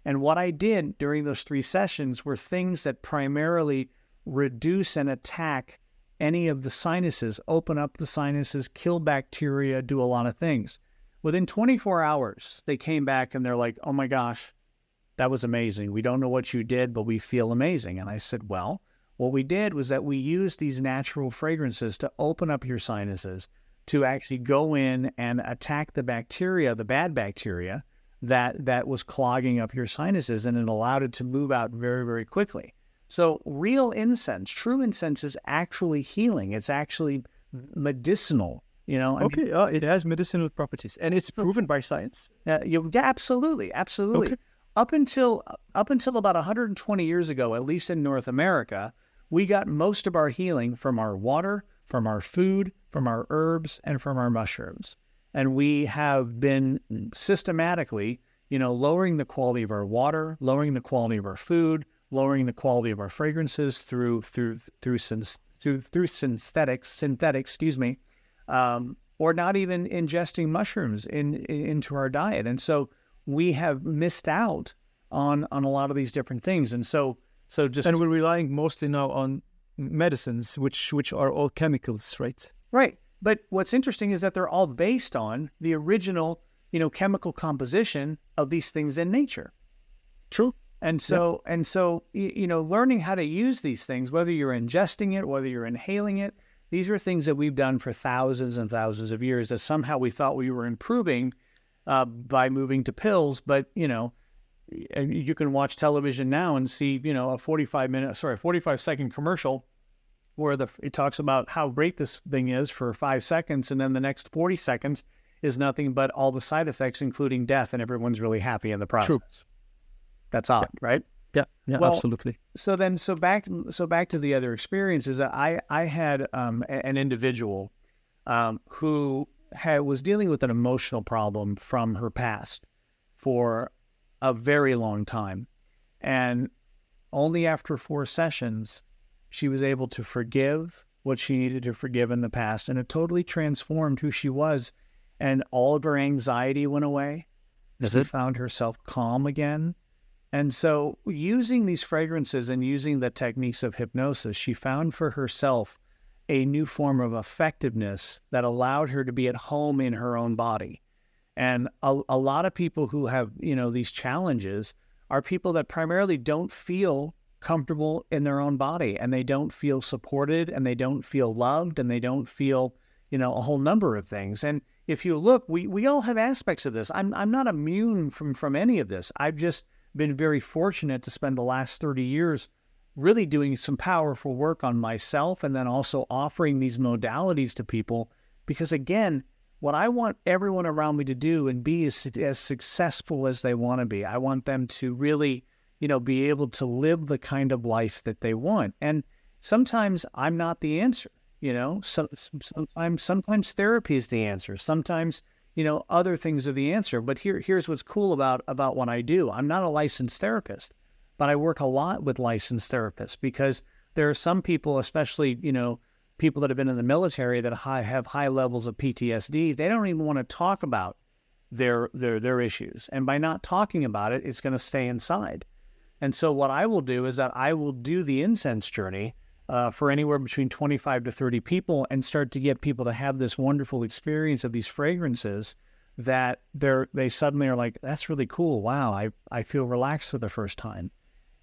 And what I did during those 3 sessions were things that primarily reduce and attack any of the sinuses, open up the sinuses, kill bacteria, do a lot of things. Within 24 hours, they came back and they're like, oh my gosh, that was amazing. We don't know what you did, but we feel amazing. And I said, well, what we did was that we used these natural fragrances to open up your sinuses, to actually go in and attack the bacteria, the bad bacteria that was clogging up your sinuses, and it allowed it to move out very, very quickly. So real incense, true incense, is actually healing. It's actually medicinal. It has medicinal properties, and it's proven by science. Absolutely. Okay. Up until about 120 years ago, at least in North America, we got most of our healing from our water, from our food, from our herbs, and from our mushrooms. And we have been systematically, lowering the quality of our water, lowering the quality of our food, lowering the quality of our fragrances through synthetics, or not even ingesting mushrooms into our diet. And so we have missed out on a lot of these different things. And and we're relying mostly now on medicines, which are all chemicals, right? Right. But what's interesting is that they're all based on the original, chemical composition of these things in nature. True. And so, learning how to use these things, whether you're ingesting it, whether you're inhaling it, these are things that we've done for thousands and thousands of years that somehow we thought we were improving by moving to pills. But, you can watch television now and see, a 45-second commercial where it talks about how great this thing is for 5 seconds. And then the next 40 seconds is nothing but all the side effects, including death. And everyone's really happy in the process. True. That's odd, right? Yeah, well, absolutely. So back to the other experiences. I had an individual who was dealing with an emotional problem from her past for a very long time, and only after 4 sessions, she was able to forgive what she needed to forgive in the past, and it totally transformed who she was, and all of her anxiety went away. She found herself calm again. And so using these fragrances and using the techniques of hypnosis, she found for herself a new form of effectiveness that allowed her to be at home in her own body. And a lot of people who have, these challenges are people that primarily don't feel comfortable in their own body, and they don't feel supported, and they don't feel loved, and they don't feel, a whole number of things. And if you look, we all have aspects of this. I'm not immune from any of this. I've just been very fortunate to spend the last 30 years really doing some powerful work on myself, and then also offering these modalities to people, because again, what I want everyone around me to do and be as successful as they want to be. I want them to really, be able to live the kind of life that they want. And sometimes I'm not the answer. Sometimes therapy is the answer. Sometimes, other things are the answer. But here's what's cool about what I do. I'm not a licensed therapist, but I work a lot with licensed therapists because there are some people, especially, people that have been in the military that have high levels of PTSD. They don't even want to talk about their issues. And by not talking about it, it's going to stay inside. And so what I will do is that I will do the Incense Journey for anywhere between 25 to 30 people and start to get people to have this wonderful experience of these fragrances that they suddenly are like, that's really cool. Wow, I feel relaxed for the first time.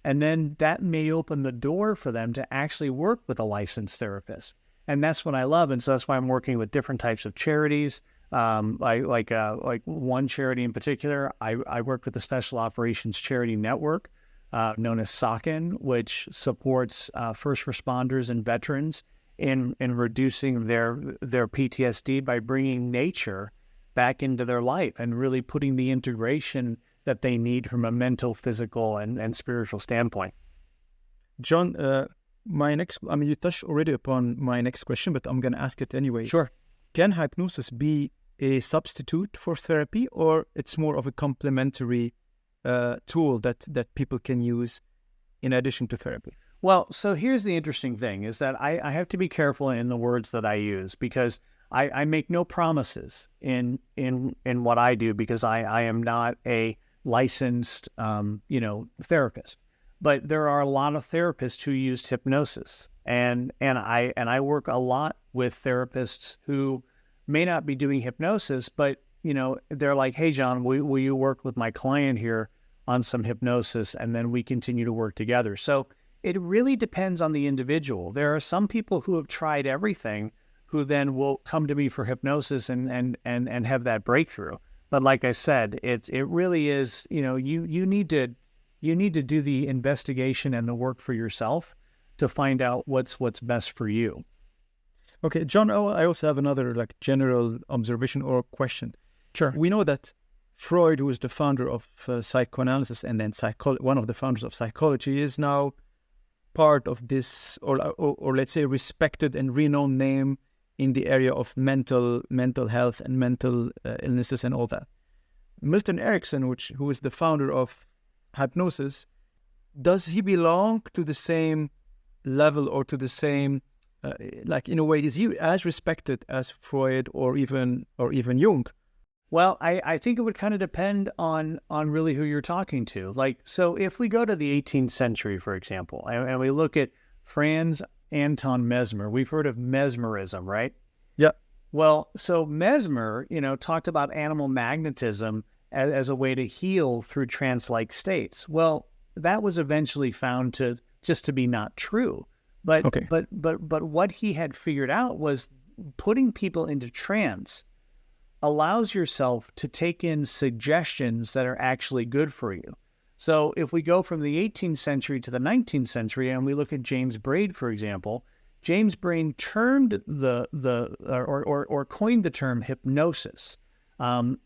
And then that may open the door for them to actually work with a licensed therapist. And that's what I love. And so that's why I'm working with different types of charities. Like one charity in particular, I work with the Special Operations Charity Network, known as SOCN, which supports first responders and veterans in reducing their PTSD by bringing nature back into their life and really putting the integration that they need from a mental, physical, and spiritual standpoint. John, you touched already upon my next question, but I'm going to ask it anyway. Sure. Can hypnosis be a substitute for therapy, or it's more of a complementary tool that people can use in addition to therapy? Well, so here's the interesting thing is that I have to be careful in the words that I use because I make no promises in what I do because I am not a licensed, therapist. But there are a lot of therapists who used hypnosis, and I work a lot with therapists who may not be doing hypnosis, but they're like, hey, John, will you work with my client here on some hypnosis, and then we continue to work together. So it really depends on the individual. There are some people who have tried everything who then will come to me for hypnosis and have that breakthrough. But like I said, it really is, you need to do the investigation and the work for yourself to find out what's best for you. Okay, John, I also have another general observation or question. Sure. We know that Freud, who is the founder of psychoanalysis and then one of the founders of psychology, is now part of this, or let's say, respected and renowned name in the area of mental health and mental illnesses and all that. Milton Erickson, who is the founder of hypnosis, does he belong to the same level or to the same, in a way, is he as respected as Freud or even Jung? Well, I think it would kind of depend on really who you're talking to. So if we go to the 18th century, for example, and we look at Franz Anton Mesmer, we've heard of mesmerism, right? Yeah. Well, so Mesmer, talked about animal magnetism as a way to heal through trance-like states. Well, that was eventually found to be not true. But okay. but what he had figured out was putting people into trance allows yourself to take in suggestions that are actually good for you. So if we go from the 18th century to the 19th century and we look at James Braid, for example, James Braid termed or coined the term hypnosis, and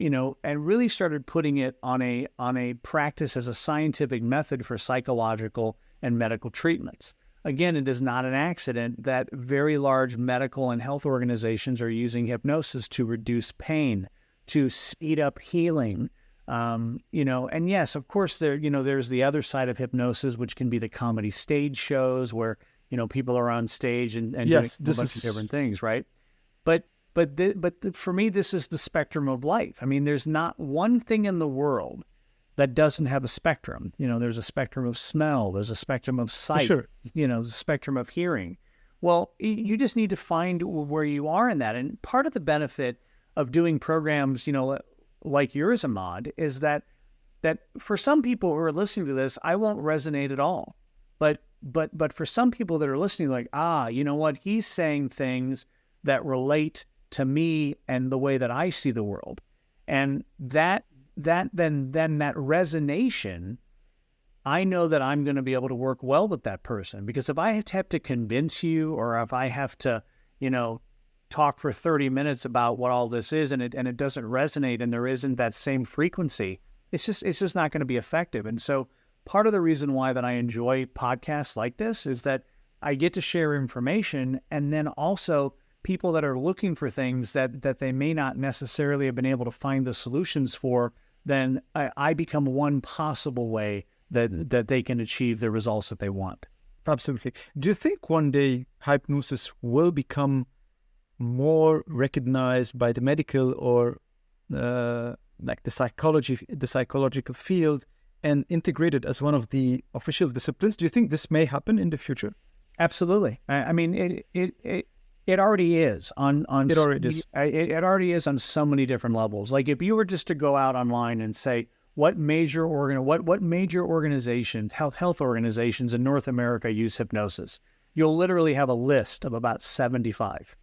really started putting it on a practice as a scientific method for psychological and medical treatments. Again, it is not an accident that very large medical and health organizations are using hypnosis to reduce pain, to speed up healing. And yes, of course, there's the other side of hypnosis, which can be the comedy stage shows where, people are on stage and yes, doing a bunch of different things, right? But for me, this is the spectrum of life. I mean, there's not one thing in the world that doesn't have a spectrum. There's a spectrum of smell, there's a spectrum of sight, sure. The spectrum of hearing. Well, you just need to find where you are in that. And part of the benefit of doing programs, like yours, Imad, is that for some people who are listening to this, I won't resonate at all. But for some people that are listening, like, you know what, he's saying things that relate to me and the way that I see the world. And then that resonation, I know that I'm going to be able to work well with that person. Because if I have to convince you, or if I have to, talk for 30 minutes about what all this is, and it doesn't resonate, and there isn't that same frequency, it's just not going to be effective. And so part of the reason why that I enjoy podcasts like this is that I get to share information, and then also people that are looking for things that they may not necessarily have been able to find the solutions for, then I become one possible way that they can achieve the results that they want. Absolutely. Do you think one day hypnosis will become more recognized by the medical or like the psychological field and integrated as one of the official disciplines? Do you think this may happen in the future? Absolutely. I mean, it already is on it already is. It already is on so many different levels. Like if you were just to go out online and say what major organizations, health organizations in North America use hypnosis, you'll literally have a list of about 75.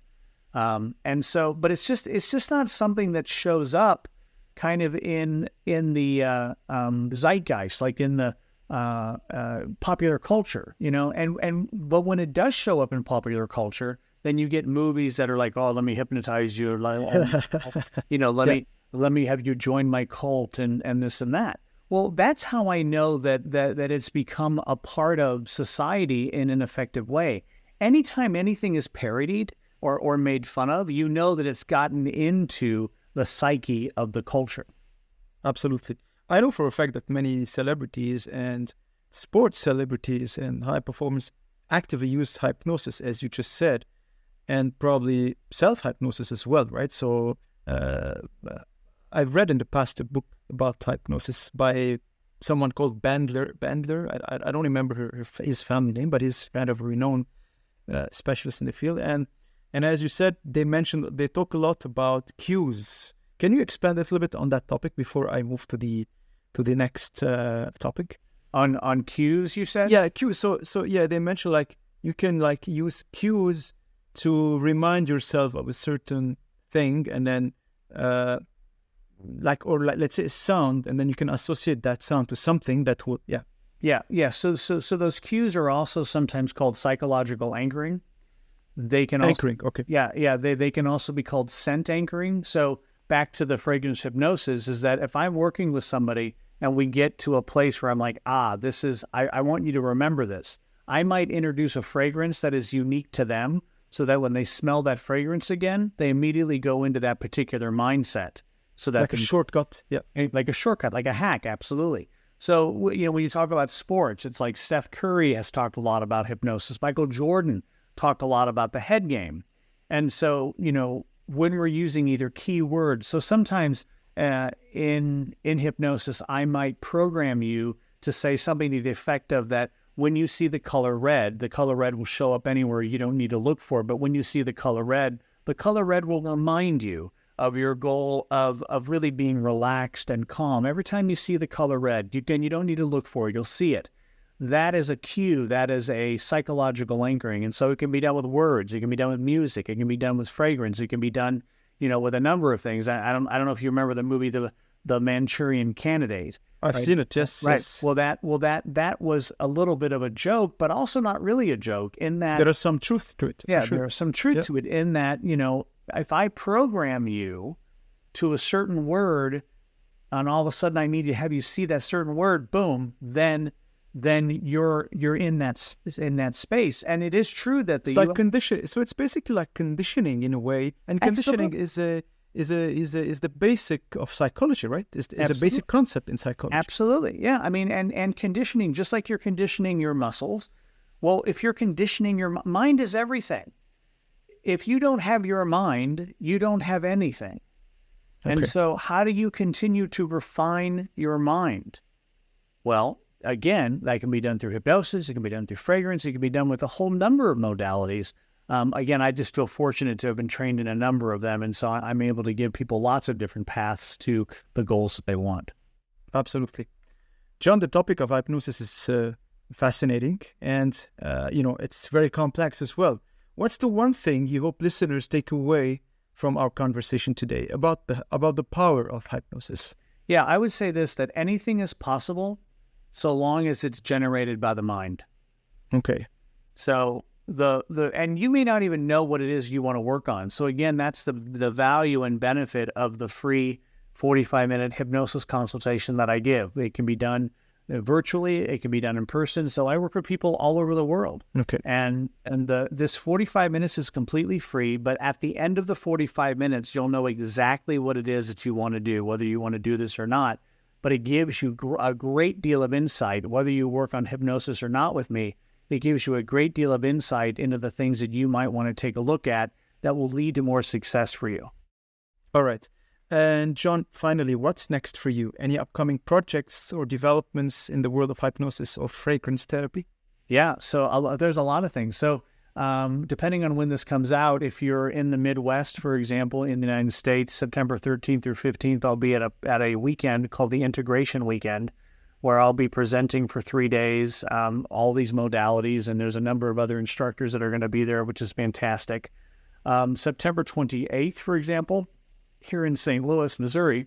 And so, but it's just not something that shows up kind of in the zeitgeist, like in the popular culture, you know. But when it does show up in popular culture, then you get movies that are like, oh, let me hypnotize you, you know, let me have you join my cult and this and that. Well, that's how I know that it's become a part of society in an effective way. Anytime anything is parodied or made fun of, you know that it's gotten into the psyche of the culture. Absolutely. I know for a fact that many celebrities and sports celebrities and high performance actively use hypnosis, as you just said, and probably self-hypnosis as well, right? So I've read in the past a book about hypnosis by someone called Bandler. I don't remember his family name, but he's kind of a renowned specialist in the field. And as you said, they talk a lot about cues. Can you expand a little bit on that topic before I move to the next topic? On cues, you said? Yeah, cues. So yeah, they mention like you can like use cues to remind yourself of a certain thing, and then let's say a sound, and then you can associate that sound to something that will Yeah. So those cues are also sometimes called psychological anchoring. They can also, anchoring. Okay. Yeah. They can also be called scent anchoring. So back to the fragrance hypnosis is that if I'm working with somebody and we get to a place where I'm like, this is, I want you to remember this. I might introduce a fragrance that is unique to them so that when they smell that fragrance again, they immediately go into that particular mindset. So that like a shortcut. Yeah. Like a shortcut, like a hack. Absolutely. So, you know, when you talk about sports, it's like Steph Curry has talked a lot about hypnosis. Michael Jordan talked a lot about the head game. And so, you know, when we're using either key words, so sometimes in hypnosis, I might program you to say something to the effect of that when you see the color red will show up anywhere you don't need to look for. But when you see the color red will remind you of your goal of really being relaxed and calm. Every time you see the color red, you don't need to look for it. You'll see it. That is a cue. That is a psychological anchoring. And so it can be done with words. It can be done with music. It can be done with fragrance. It can be done, you know, with a number of things. I don't know if you remember the movie, The Manchurian Candidate. I've seen it. Yes. Right. Yes. Well, that was a little bit of a joke, but also not really a joke in that there is some truth to it. Yeah, sure. There is some truth to it in that, you know, if I program you to a certain word and all of a sudden I need to have you see that certain word, boom, then you're in that space. And it is true that it's like condition. So it's basically like conditioning in a way. And conditioning is the basic of psychology, right? Is a basic concept in psychology. Absolutely. Yeah. I mean, and conditioning, just like you're conditioning your muscles. Well, if you're conditioning your mind is everything. If you don't have your mind, you don't have anything. Okay. And so how do you continue to refine your mind? Well, again, that can be done through hypnosis. It can be done through fragrance. It can be done with a whole number of modalities. Again, I just feel fortunate to have been trained in a number of them. And so I'm able to give people lots of different paths to the goals that they want. Absolutely. John, the topic of hypnosis is fascinating. And, you know, it's very complex as well. What's the one thing you hope listeners take away from our conversation today about the power of hypnosis? Yeah, I would say this, that anything is possible so long as it's generated by the mind. Okay. So and you may not even know what it is you want to work on. So again, that's the value and benefit of the free 45-minute hypnosis consultation that I give. It can be done, virtually. It can be done in person. So I work with people all over the world. Okay. And this 45 minutes is completely free, but at the end of the 45 minutes, you'll know exactly what it is that you want to do, whether you want to do this or not. But it gives you a great deal of insight, whether you work on hypnosis or not with me. It gives you a great deal of insight into the things that you might want to take a look at that will lead to more success for you. All right. And John, finally, what's next for you? Any upcoming projects or developments in the world of hypnosis or fragrance therapy? Yeah, so there's a lot of things. So depending on when this comes out, if you're in the Midwest, for example, in the United States, September 13th through 15th, I'll be at a weekend called the Integration Weekend, where I'll be presenting for 3 days, all these modalities, and there's a number of other instructors that are going to be there, which is fantastic. September 28th, for example, here in St. Louis, Missouri,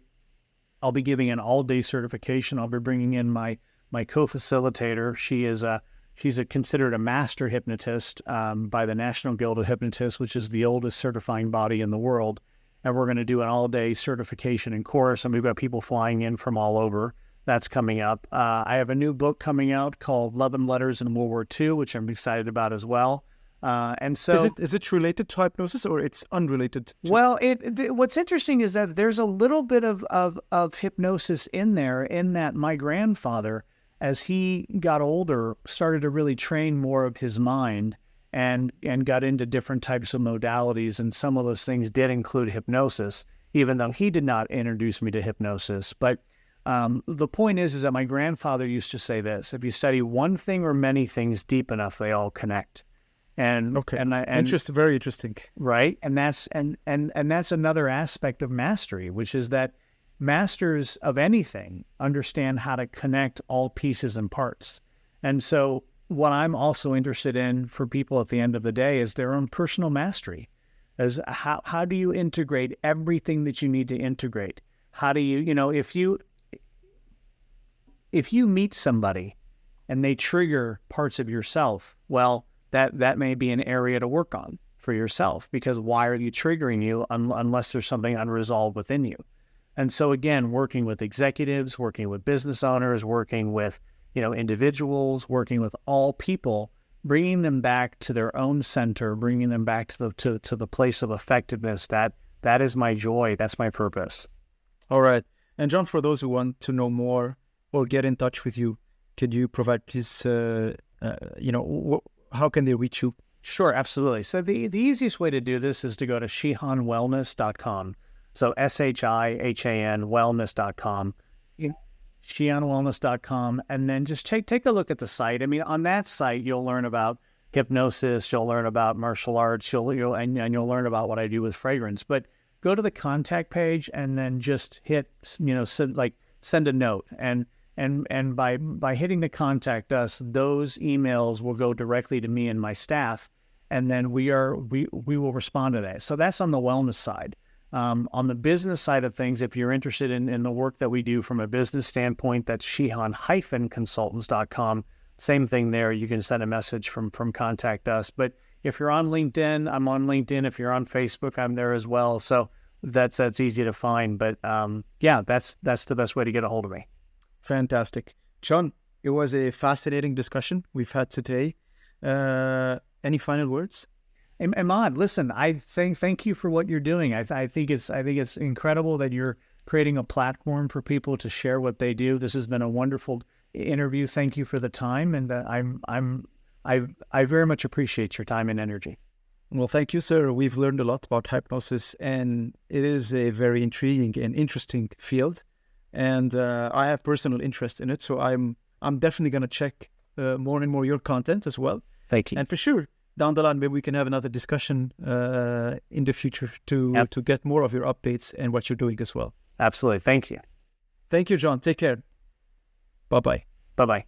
I'll be giving an all-day certification. I'll be bringing in my co-facilitator. She's considered a master hypnotist by the National Guild of Hypnotists, which is the oldest certifying body in the world. And we're going to do an all-day certification and course, and we've got people flying in from all over. That's coming up. I have a new book coming out called Love and Letters in World War II, which I'm excited about as well. And so, is it related to hypnosis or it's unrelated? Well, what's interesting is that there's a little bit of hypnosis in there, in that my grandfather, as he got older, started to really train more of his mind and got into different types of modalities. And some of those things did include hypnosis, even though he did not introduce me to hypnosis. But the point is that my grandfather used to say this: if you study one thing or many things deep enough, they all connect. And interesting, very interesting, right? And that's another aspect of mastery, which is that masters of anything understand how to connect all pieces and parts. And so what I'm also interested in for people at the end of the day is their own personal mastery. As how do you integrate everything that you need to integrate? How do you, if you meet somebody and they trigger parts of yourself, well, that may be an area to work on for yourself, because why are you triggering you unless there's something unresolved within you? And so again, working with executives, working with business owners, working with, individuals, working with all people, bringing them back to their own center, bringing them back to the place of effectiveness. That is my joy. That's my purpose. All right. And John, for those who want to know more or get in touch with you, could you provide please, how can they reach you? Sure, absolutely. So the easiest way to do this is to go to shihanwellness.com. So SHIHAN wellness.com. Shihanwellness.com, and then just take a look at the site. I mean, on that site, you'll learn about hypnosis, you'll learn about martial arts, you'll learn about what I do with fragrance. But go to the contact page and then just hit, send a note. And by hitting the contact us, those emails will go directly to me and my staff, and then we will respond to that. So that's on the wellness side. On the business side of things, if you're interested in the work that we do from a business standpoint, that's Shihan-consultants.com. Same thing there. You can send a message from contact us. But if you're on LinkedIn, I'm on LinkedIn. If you're on Facebook, I'm there as well. So that's easy to find. But that's the best way to get a hold of me. Fantastic. John, it was a fascinating discussion we've had today. Any final words? Imad, listen, I thank you for what you're doing. I think it's incredible that you're creating a platform for people to share what they do. This has been a wonderful interview. Thank you for the time, and I very much appreciate your time and energy. Well, thank you, sir. We've learned a lot about hypnosis, and it is a very intriguing and interesting field. And I have personal interest in it, so I'm definitely going to check more and more your content as well. Thank you. And for sure, down the line, maybe we can have another discussion in the future to get more of your updates and what you're doing as well. Absolutely. Thank you. Thank you, John. Take care. Bye-bye. Bye-bye.